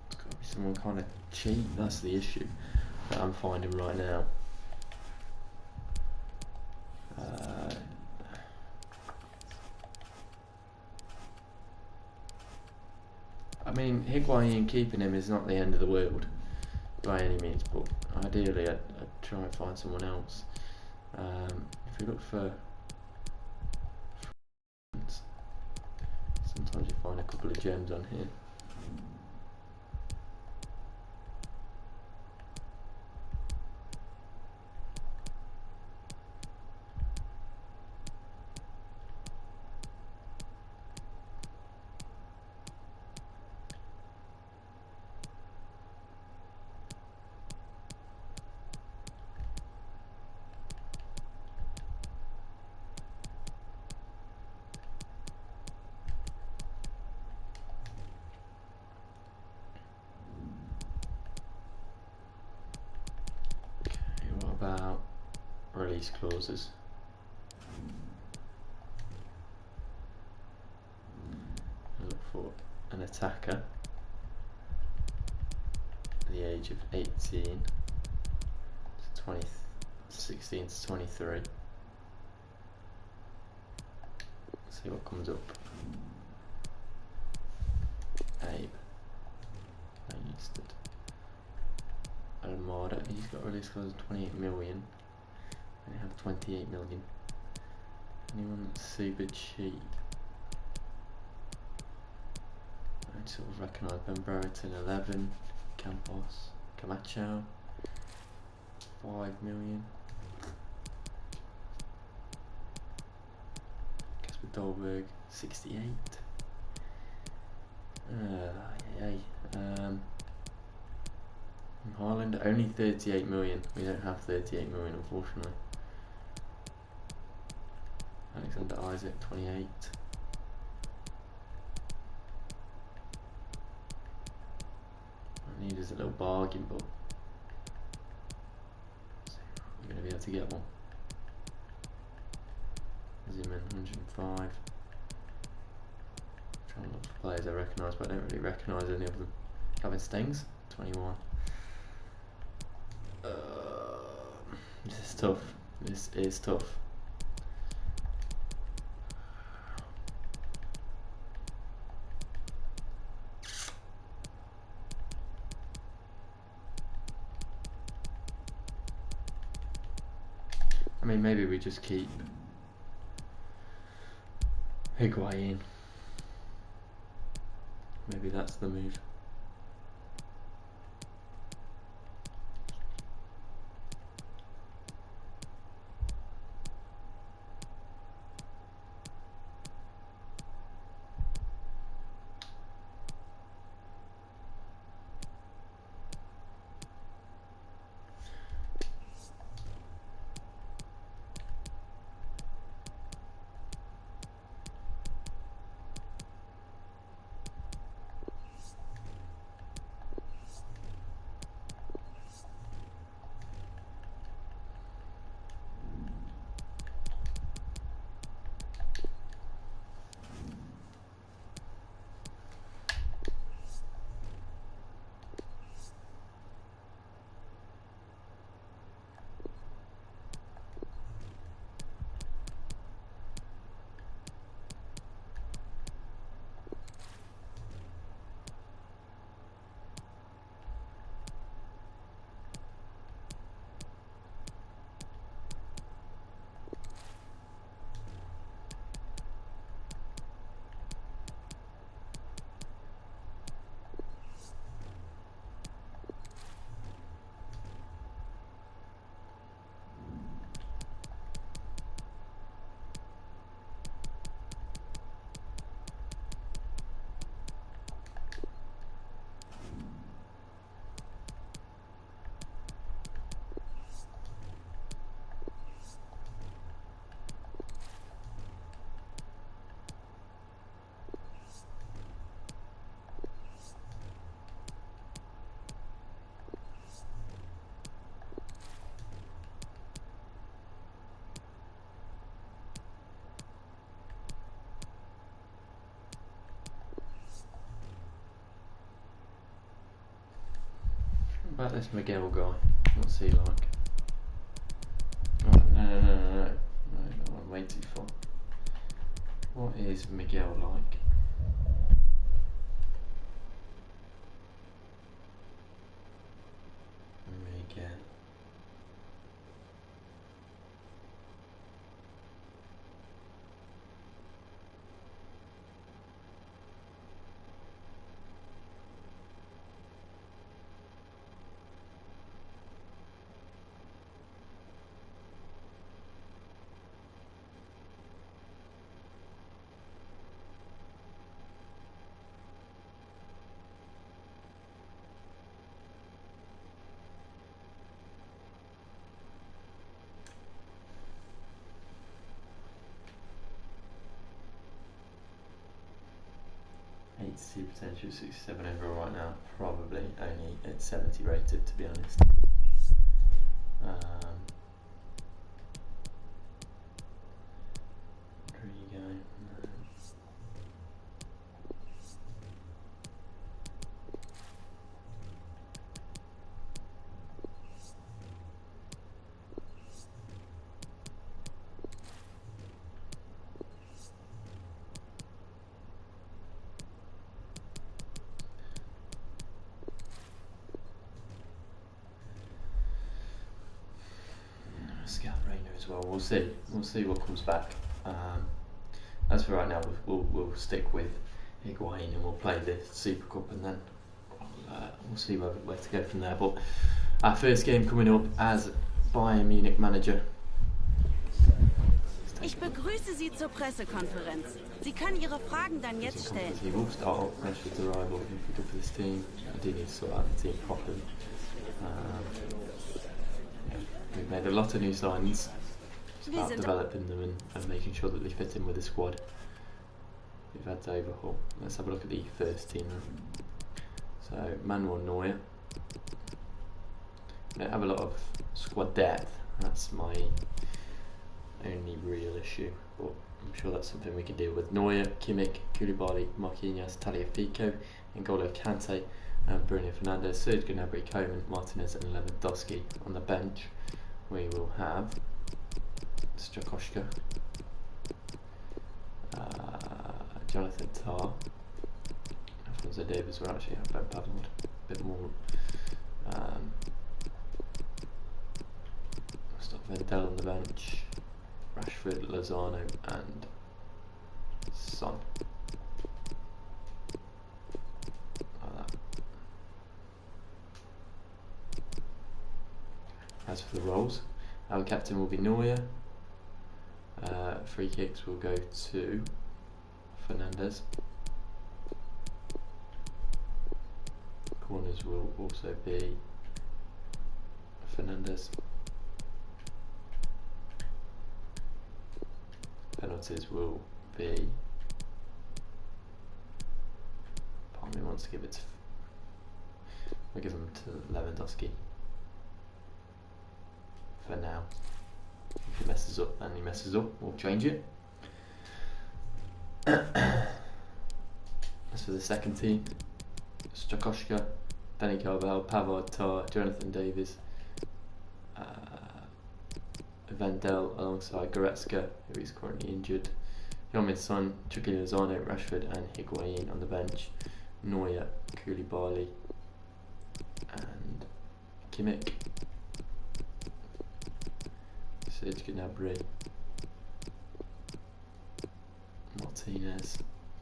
It's got to be someone kind of cheap, that's the issue that I'm finding right now. I mean, Higuain keeping him is not the end of the world by any means, but ideally I'd try and find someone else. If we look for sometimes you find a couple of gems on here. About release clauses. Look for an attacker at the age of 18 to 16 to 23. See what comes up. Abe. Registered. Almada, he's got release clause of 28 million. And they have 28 million. Anyone that's super cheap? I'd sort of recognise Ben Brereton, 11. Campos, Camacho, 5 million. Casper Dolberg, 68. Haaland, only 38 million. We don't have 38 million, unfortunately. Alexander Isaac, 28. I need is a little bargain, but we're going to be able to get one. Zeman, 105. Trying to look for players I recognise, but I don't really recognise any of them. Gavin Stings, 21. This is tough. This is tough. I mean, maybe we just keep Higuain. Maybe that's the move. What about this Miguel guy? What's he like? Oh, no, I'm way too far. What is Miguel like? Miguel. See potential 67 overall right now, probably only at 70 rated, to be honest. Rodrigo, no. Scout Rainer as well. We'll see. We'll see what comes back. As for right now, we'll stick with Higuain and we'll play the Super Cup, and then we'll see where to go from there. But our first game coming up as Bayern Munich manager. Ich begrüße Sie zur Pressekonferenz. Sie können Ihre Fragen dann jetzt stellen. He will start off Rashford's arrival. He'll be good for this team. I do need to sort out the team properly. We've made a lot of new signs. It's about developing them and making sure that they fit in with the squad. We've had to overhaul. Let's have a look at the first team now. So, Manuel Neuer. We don't have a lot of squad depth. That's my only real issue. But I'm sure that's something we can deal with. Neuer, Kimmich, Koulibaly, Marquinhos, Tagliafico, N'Golo Kante, and Bruno Fernandes, Serge Gnabry, Koeman, Martinez, and Lewandowski. On the bench, we will have Strakoschka, Jonathan Tah, Alphonso Davies will actually have Ben Pavlov, a bit more. Stop Vendel on the bench, Rashford, Lozano, and Son. as for the roles, our captain will be Neuer. Free kicks will go to Fernandes. Corners will also be Fernandes. Penalties will be. Part of me wants to give it to. We'll give them to Lewandowski for now. If he messes up, and he messes up, we'll change it. As for the second team, Strakoschka, Danny Carvell, Pavard, Tar, Jonathan Davies, Vandel alongside Goretzka, who is currently injured, Heung-min Son, Chucky Lozano, Rashford and Higuain on the bench, Neuer, Koulibaly and Kimmich, Serge Gnabry, Martinez,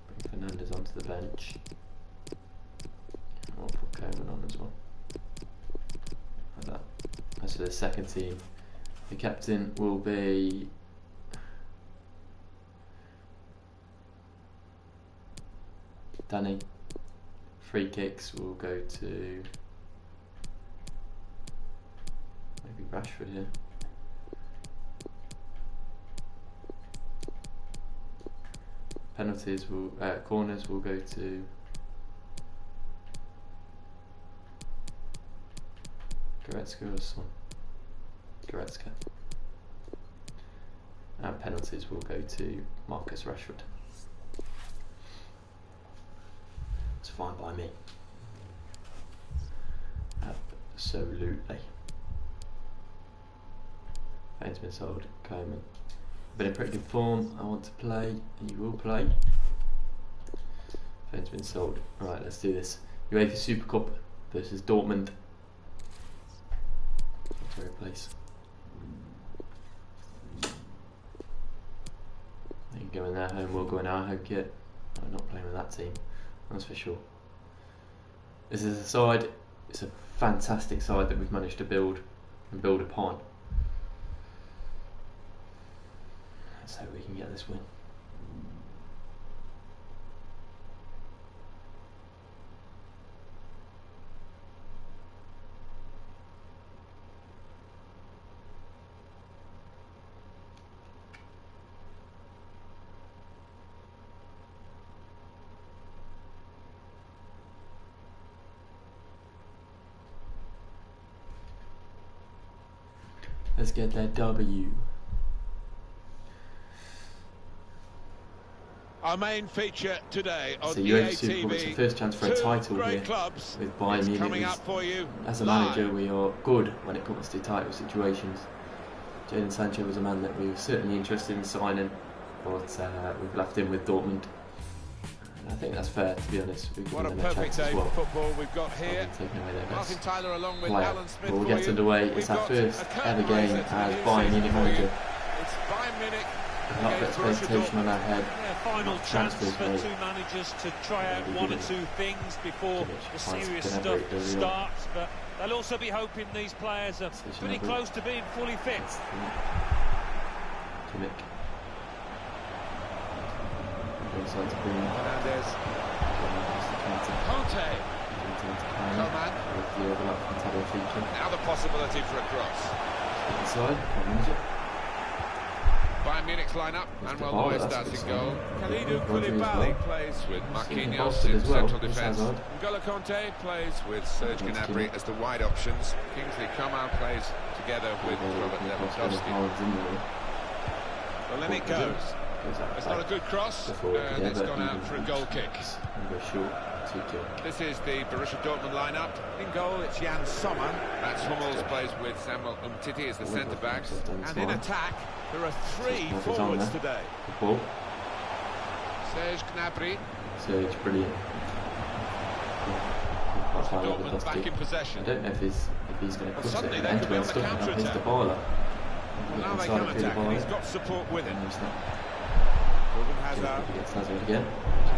bring Fernandes onto the bench, and we'll put Koeman on as well. Like that. As for the second team, the captain will be Danny. Free kicks will go to maybe Rashford here. Penalties will, corners will go to Goretzka or Son. Goretzka. And penalties will go to Marcus Rashford. It's fine by me. Absolutely. Payne's been sold. Koeman. Been in pretty good form. I want to play, and you will play. Payne's been sold. Right, let's do this. UEFA Super Cup versus Dortmund. To replace. They can go in their home, we'll go in our home kit. I'm not playing with that team, that's for sure. This is a side, it's a fantastic side that we've managed to build and build upon. Let's hope we can get this win. Let's get that W. Our main feature today on So EA UEFA Super Cup, it's the TV. first chance for a title here Clubs. with Bayern Munich. Coming up for you As a live. manager, we are good when it comes to title situations. Jadon Sancho was a man that we were certainly interested in signing, but we've left him with Dortmund. And I think that's fair, to be honest. We've What a given them perfect chance as day well. for football we've got here. Taking away their best Martin Tyler along with player. Alan Smith. We'll for get you. underway. We've It's our got first a curtain ever game raiser to as the Bayern season Munich for you. manager. It's Bayern Munich. A lot of against Borussia expectation on Dortmund. our head. Yeah, final chance Transfers for made. two managers to try out Maybe one or Kimmich. two things before Kimmich the finds serious Gnabry, stuff does he? starts, but they'll also be hoping these players are Serge pretty Gnabry. close to being fully fit. Kimmich. Inside to Bruno. Fernandes. Conte. Coman. With the overlap from Tadeo feature. Now the possibility for a cross. Inside, can't manage it. Bayern Munich's lineup. Mr. Manuel Ball, Neuer that's starts good in goal. sign. Khalidou Rodri as Koulibaly well. plays with Marquinhos Boston in as well, central Chris defence. Hazard. N'Golo Conte plays with Serge Gnabry as the wide options. Kingsley Coman plays together with Robert Lewandowski. Well, then it goes. It's not a good cross, and it's gone out for a goal kick. This is the Borussia Dortmund lineup. In goal, it's Jan Sommer. Mats Hummels plays with Samuel Umtiti as the centre-backs. And in attack, there are three forwards today. Serge Gnabry. Serge, brilliant. Dortmund back in possession. I don't know if he's going to Well, cut suddenly it they could be on the stuff. counter-attack. He's the baller. Well, now they can attack, and he's got support with him. Ruben Hazard. Against Hazard again.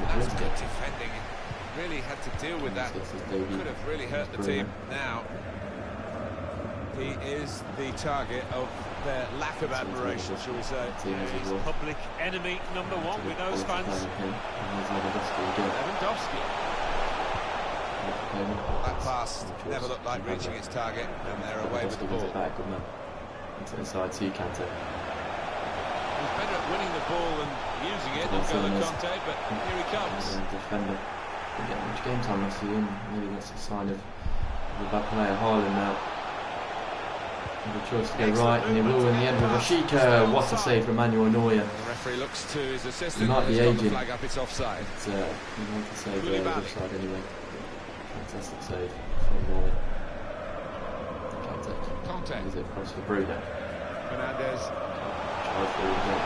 That's good defending. Really had to deal with that. Could have really hurt the team. Now, he is the target of their lack of admiration, shall we say. He's public enemy number one with those fans. Lewandowski. That pass never looked like reaching its target, and they're away with the ball. Into the side, so you can't take. He's better at winning the ball and using it than N'Golo Kanté, but here he comes. Defender. Didn't get much game time last season. Maybe that's a sign of the bad player. Haaland now. The choice to go right, and he will in the end with Rashika. What a save from Manuel Neuer. The referee looks to his assistant. He might be aging. Flag up, it's offside. He might be save there, offside anyway. Fantastic save from Neuer. Kanté. Is it across for Bruno? Fernandes. Charge forward again.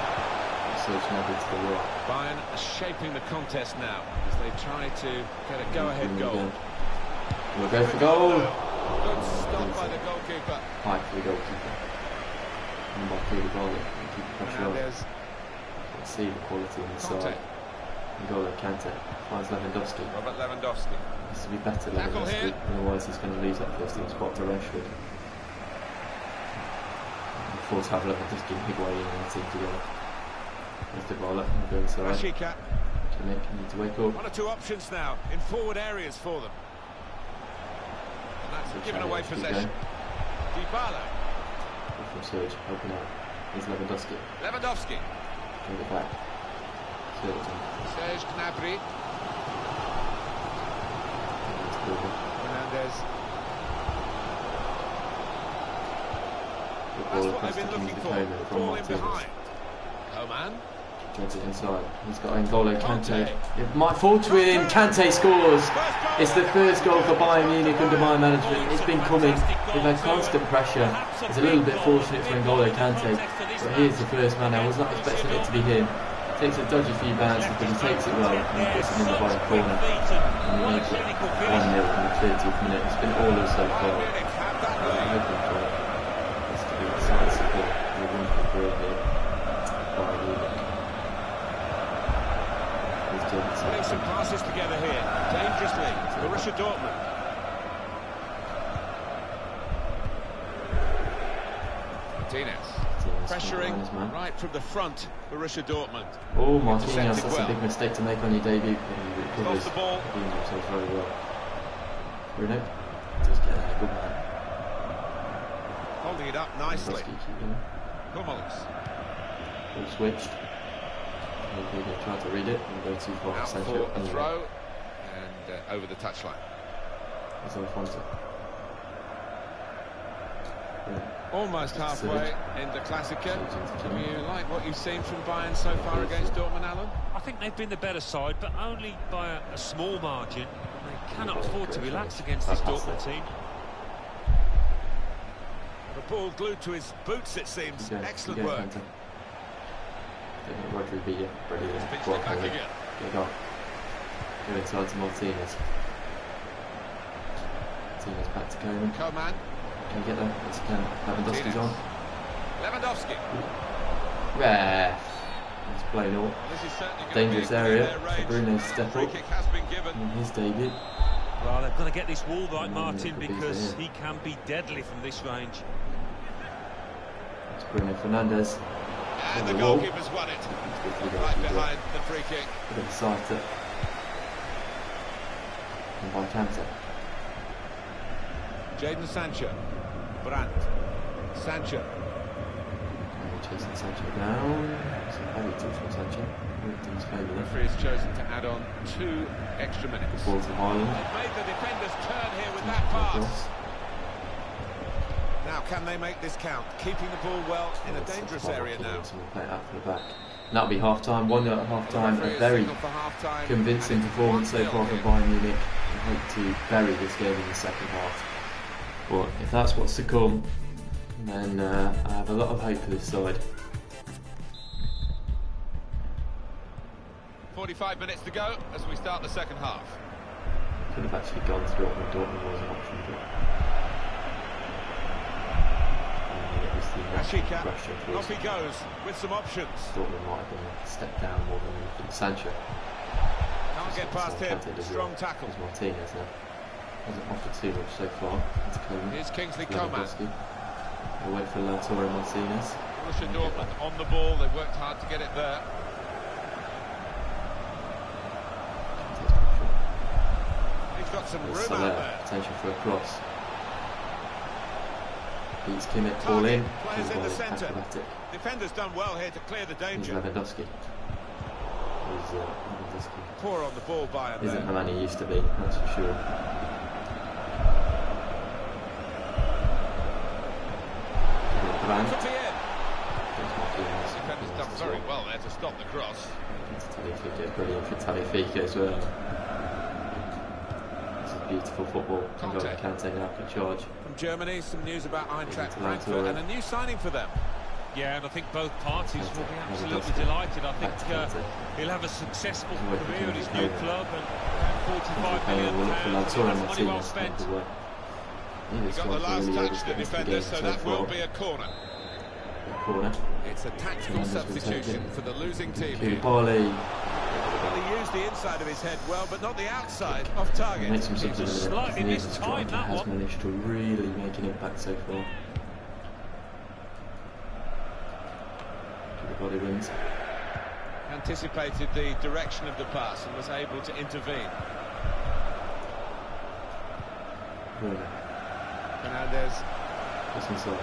So it's now to the right. Bayern are shaping the contest now as they try to get a go-ahead goal. We'll go for goal. Good stop by the goalkeeper. High for the goalkeeper. And by through the goal, keep the pressure on. Let's see the quality on the side. N'Golo Kanté finds Lewandowski. Robert Lewandowski. Needs to be better Lewandowski, otherwise he's going to lose that first team spot to Rashford. Force have Lewandowski and Higuain in the team together. There's the ball up and go inside. Rashika. Kimmich need to wake up. One or two options now in forward areas for them. And that's given away possession. Dybala. From Serge, helping out. Here's Lewandowski. Lewandowski. Give it back. Serge Gnabry. Fernandes. That's what they've been looking for. The ball in behind. Coman. Gets it inside. He's got N'Golo Kanté. It might fall to him. Kanté scores. It's the first goal for Bayern Munich under Bayern management. It's been coming. They've had constant pressure. It's a little bit fortunate for N'Golo Kanté, but here's the first man. I was not expecting it to be him. Takes a dodgy few bounces, but he takes it well and puts it in the bottom corner. And he makes it 1-0 in the 30th minute. It's been all of so far. I'm hoping for this to be decisive and a wonderful career here. Bayern Munich. Putting some passes together here, dangerously. Borussia Dortmund. Martinez. Pressuring right from the front, Borussia Dortmund. Oh, Martinez, that's a big mistake to make on your debut. He recovers. Lost the ball. He himself very well. Bruno does get a good man. Holding it up nicely. Hummels. All switched. Maybe they try to read it and go too far. Out for a throw and over the touchline. It's Alfonso. Almost halfway in the Klassiker. Do you like what you've seen from Bayern so far against Dortmund, Alan? I think they've been the better side, but only by a small margin. They cannot afford to relax against this Dortmund team. The ball glued to his boots, it seems. Excellent work. Rodri beat you. Brilliant. Pitched it back again. Get on. Go inside to Martinez. Martinez back to Coman. Coman. Can you get there? Yes, you can. Lewandowski's on. Lewandowski. It's blown up. Dangerous area for Bruno to step up in his debut. Well, they've got to get this wall right, Martin, because he can be deadly from this range. It's Bruno Fernandes. And the goalkeeper's won it. Right behind the free kick. A bit excited. And by Kanté. Jadon Sancho. Brandt. Sancho. Chasing Sancho down. It's a heavy touch from Sancho. The referee has chosen to add on 2 extra minutes. Ball to Haaland. They've made the defenders turn here with that pass. Now, can they make this count? Keeping the ball well in a dangerous area now. We'll play it out for the back. And that'll be half-time. 1-0 at half-time. A very convincing performance so far from Bayern Munich. I hope to bury this game in the second half. But if that's what's to come, then I have a lot of hope for this side. 45 minutes to go as we start the second half. Could have actually gone through it when Dortmund was an option, but Rashika, off he goes with some options. Dortmund might have been a step down more than anything. Sancho. Can't get past him. Strong tackle. Martinez now. Hasn't offered too much so far. Here's Kingsley Coman. We'll wait for Lautaro Martinez. Borussia Dortmund on the ball, they worked hard to get it there. He's got some room out there. Potential for a cross. Beats Kimmich, ball in. Players in the centre. Acrobatic. Defender's done well here to clear the danger. Lewandowski. Poor on the ball, Bayern there. Isn't the man he used to be, that's for sure. Could be in. Defender's done very well there to stop the cross. Brilliant for Talifico as well. This is beautiful football. Kante now can charge. From Germany, some news about Eintracht Frankfurt and a new signing for them. Yeah, and I think both parties will be absolutely delighted. I think he'll have a successful career at his new club, and £45 million money well spent. He got the last touch, the defender, so that will be a corner. It's a tactical substitution for the losing team here. Well, he used the inside of his head well, but not the outside, off target. Makes him something slightly mistimed, that has one. managed to really make an impact so far. Everybody wins. Anticipated the direction of the pass and was able to intervene. Fernandez. This inside.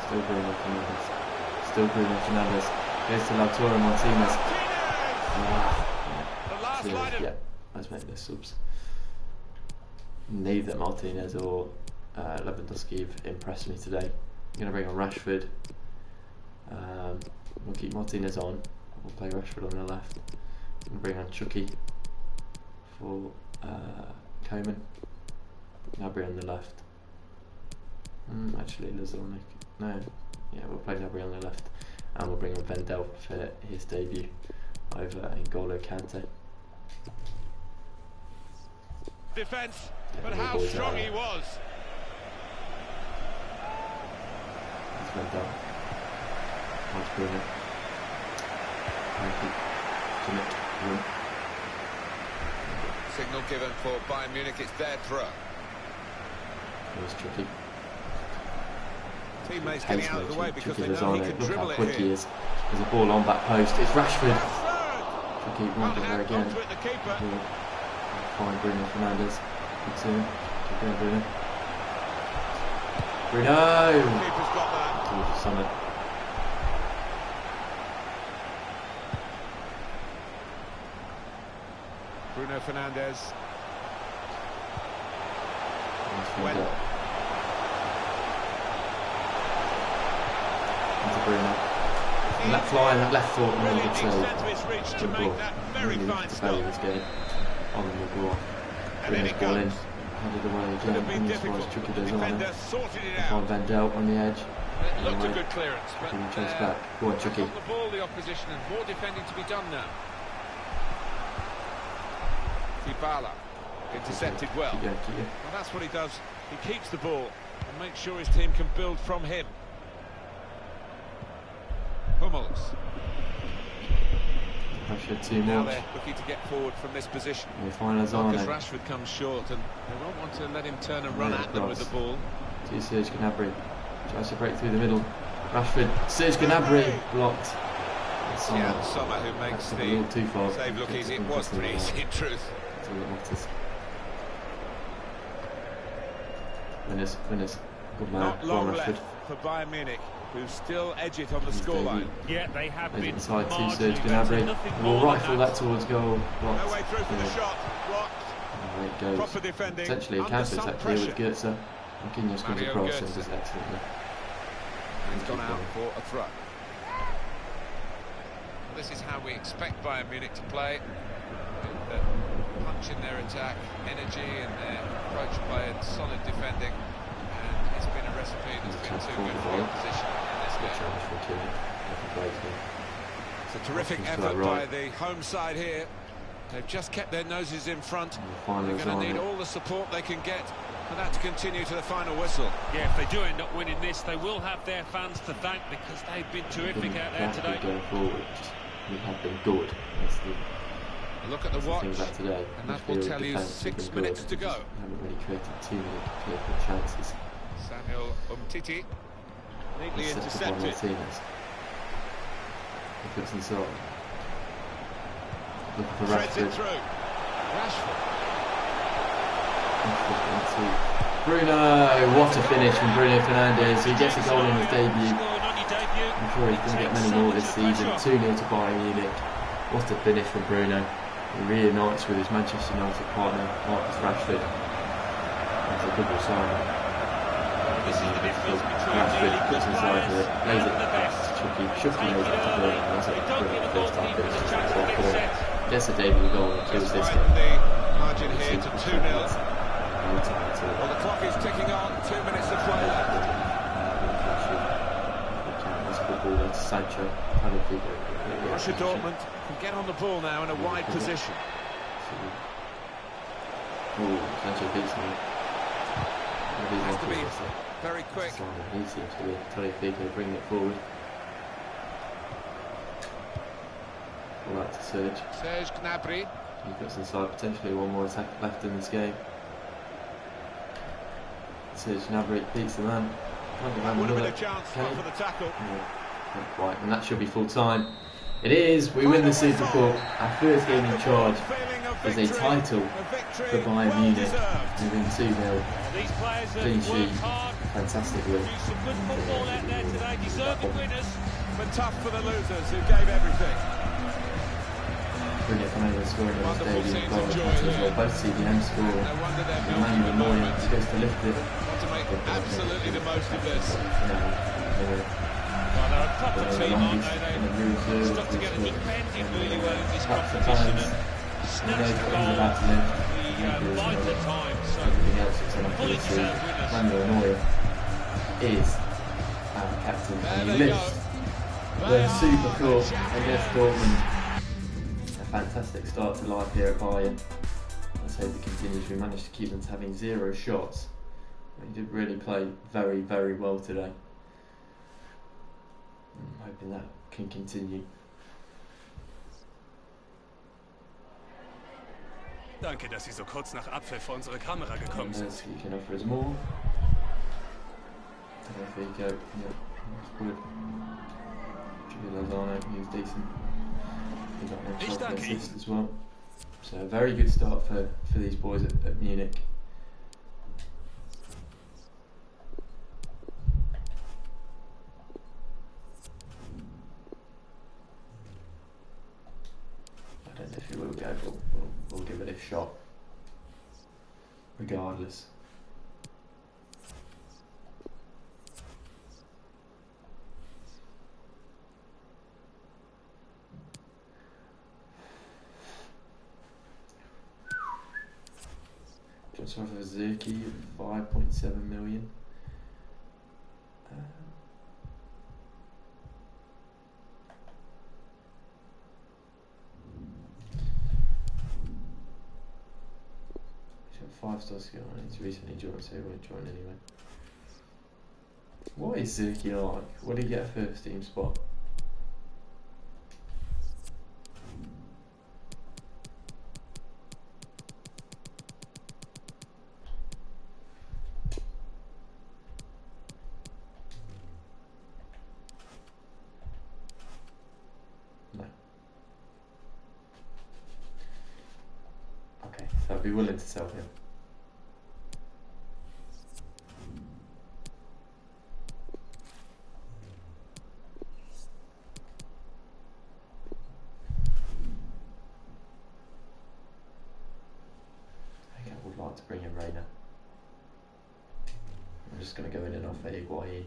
Still Bruno Fernandez. Still Bruno Fernandez. Goes to Lautaro Martinez. The last line of... Yeah, let's make this subs. Neither Martinez or Lewandowski have impressed me today. I'm going to bring on Rashford. We'll keep Martinez on. We'll play Rashford on the left. We'll bring on Chucky for Koeman. Gnabry on the left. Actually, Lazonic. No. Yeah, we'll play Gnabry on the left. And we'll bring on Vendel for his debut over N'Golo Kante. Defence, but how strong he was. That's Vendel. That's Bruno. Signal given for Bayern Munich, it's their throw. There's Chucky. Teammates getting out of the way because they know he can dribble it here. Look how quick he is. There's a ball on back post. It's Rashford. Chucky won't get there again. Fine, Bruno Fernandez. Good soon. Bruno. Bruno! Keeper's got that. Summit. Bruno Fernandez. When into Bruno. And that fly, that left foot, and really good save. To make that very fine stop. This game on the McGraw. And then it goes. Headed away Could have been again. difficult. Chucky The does on defender it. sorted it Find out. Vendel on the edge. It looked a good clearance, but Chucky chase back. Go on, Chucky. on the ball, the opposition, and more defending to be done now. Dybala intercepted well. Yeah. Well, that's what he does. He keeps the ball and makes sure his team can build from him. Hummels. Pressure too Now much. they're looking to get forward from this position. We find Lazaro. Because Rashford comes short and they won't want to let him turn and run at them with the ball. To Serge Gnabry. Tries to break through the middle. Rashford. Serge Gnabry. Blocked. Yeah, Sommer who makes a little too far. the save look easy. It was pretty easy in truth. That's all that matters. Winners. Good man. Not Go long on, left Rashford. for Bayern Munich, who still edge it on the scoreline. Yeah, they have Plays it been inside to marginally Serge better, Gnabry. nothing We'll more rifle than that towards goal. Blocked. No way through for the shot. Blocked. There it goes. Proper defending. Potentially a Under counter some attack here with pressure. Goetze. Marquinhos comes Mario across and Götze. does excellently. He's gone out for a throw. This is how we expect Bayern Munich to play. With punch in their attack, energy in their approach play and solid defending. And it's been a recipe that's been too good for the opposition in this game. It's a terrific effort by the home side here. They've just kept their noses in front. They're going to need all the support they can get for that to continue to the final whistle. Yeah, if they do end up winning this, they will have their fans to thank because they've been terrific out there today. Going forward, we have been good. That's A look at the watch, today. and that will tell you 6 minutes to go. We haven't really created too many clear chances. Samuel Umtiti. Neatly intercepted. He puts inside. Looking for Rashford. Rashford. Bruno, what a finish from Bruno Fernandes. He gets a goal in his debut. I'm sure he's going to get many more this season. 2-0 to Bayern Munich. What a finish from Bruno. He reunites with his Manchester United partner, Marcus Rashford. That's a double sign. This is the difference between Rashford puts inside here, lays it back to Chucky. Chucky lays it to Bruno. That's a brilliant first half finish. Gets a debut goal and kills this game. The margin here to 2-0. Well, the clock is ticking on. 2 minutes of play left. Sancho. Borussia Dortmund can get on the ball now in a wide position. Sancho beats me. Has to be very quick. He seems to be Tagliafico bringing it forward. All out to Serge Gnabry. He puts inside potentially one more attack left in this game. Serge Gnabry beats the man. Can't get Would have been a chance for the tackle. Not quite, and that should be full time. It is. We win the Super Cup. Our first game in charge is a title for Bayern Munich. We win 2-0. Clean sheet. Fantastic win. Some good football out there today, deserving winners. But tough for the losers who gave everything. Brilliant Fernandes scoring in his debut goal. Both CDM score. Emmanuel Neuer goes to lift it. Want to make absolutely the most of this. Well, they're a proper team, aren't they? They've stuck together defending really well in this competition and snatched the goal at the vital time. So, fully deserved winners. Emmanuel Neuer is our captain, and he lifts the Super Cup against Dortmund. A fantastic start to life here at Bayern. Let's hope it continues. We managed to keep them to having 0 shots. He did really play very, very well today. I'm hoping that can continue. Danke, dass Sie so kurz nach Abpfiff vor unsere Kamera gekommen sind. He can offer us more. There you go. Yeah, that's good. Lozano, he was decent. He got an assist as well. So a very good start for these boys at Munich. I don't know if he will go, but we'll give it a shot. Regardless. Transfer for Zirki, 5.7 million. He's got 5-star skill and he's recently joined, so he won't join anyway. What is Zirki like? What did he get a first team spot? So I'd be willing to sell him. I think I would like to bring in Reina. I'm just going to go in and offer Higuain.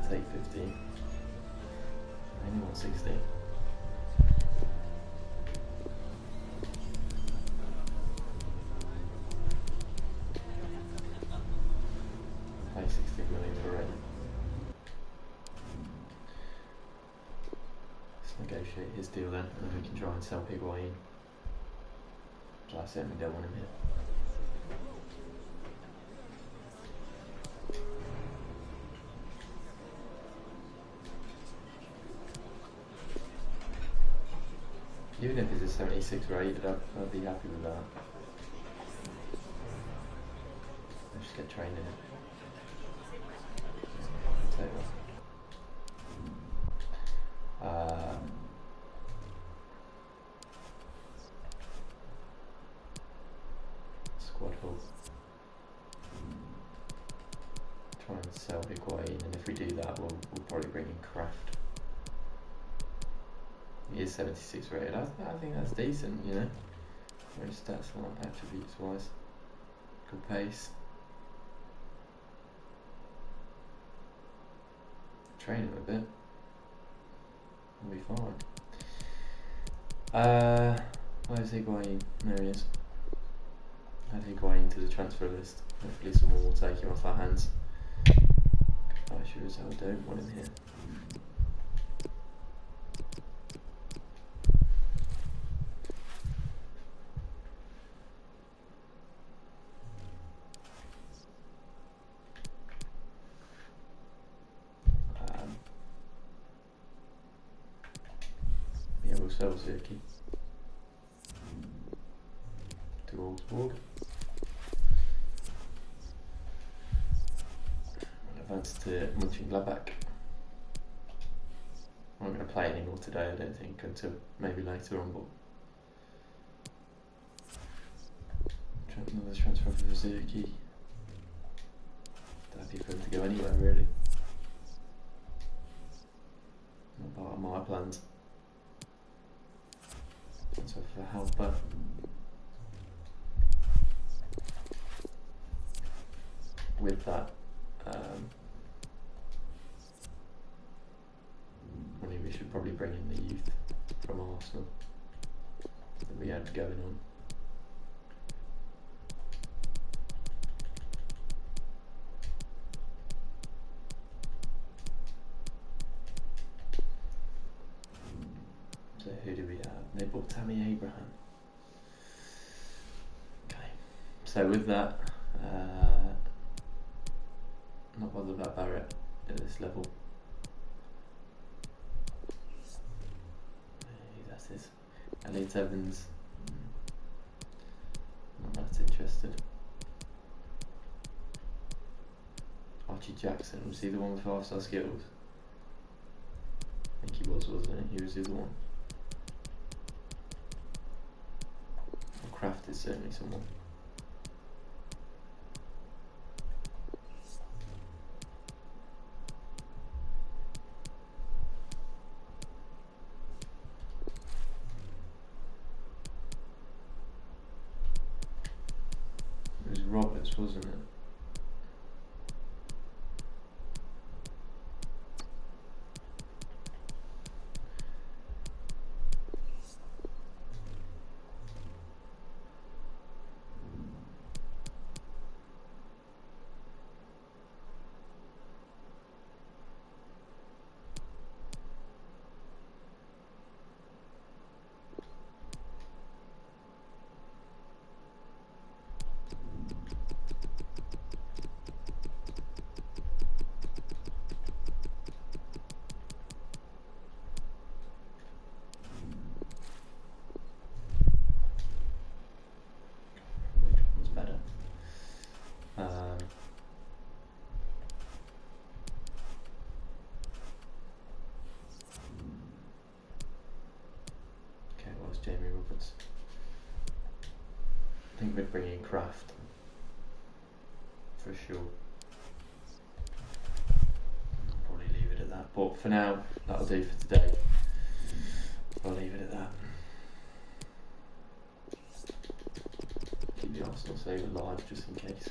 Take 15. Anyone 16. renegotiate his deal then, and then we can try and sell Higuain. So I certainly don't want him here. Even if it's a 76 rated, I'd be happy with that. I'll just get trained in it. I'll tell you what. Squad hull. Try and sell Higuain, and if we do that, we'll probably bring in Kraft. He is 76 rated. I think that's decent, you know. Very stats like attributes wise. Good pace. Train him a bit. We'll be fine. Where's Higuain? There he is. Add Higuain to the transfer list. Hopefully someone will take him off our hands. I sure as hell don't want him here. Yeah, we'll sell Zirki to Augsburg. Advance to Mönchengladbach. I'm not going to play anymore today, I don't think, until maybe later on, but another transfer for Zirki. Happy for him to go anywhere, really. Not part of my plans. Transfer for Helper. With that, I mean, we should probably bring in the youth from Arsenal that we had going on. So who do we have? They bought Tammy Abraham. Okay, so with that, not bothered about Barrett at this level. That's his. Elliot Evans. Not that interested. Archie Jackson, was he the one with 5-star skills? I think he was, wasn't he? He was the other one. Well, Kraft is certainly someone. It was Roberts, wasn't it? Jamie Roberts. I think we'd bring in Kraft for sure. I'll probably leave it at that. But for now, that'll do for today. I'll leave it at that. Keep the Arsenal save alive just in case.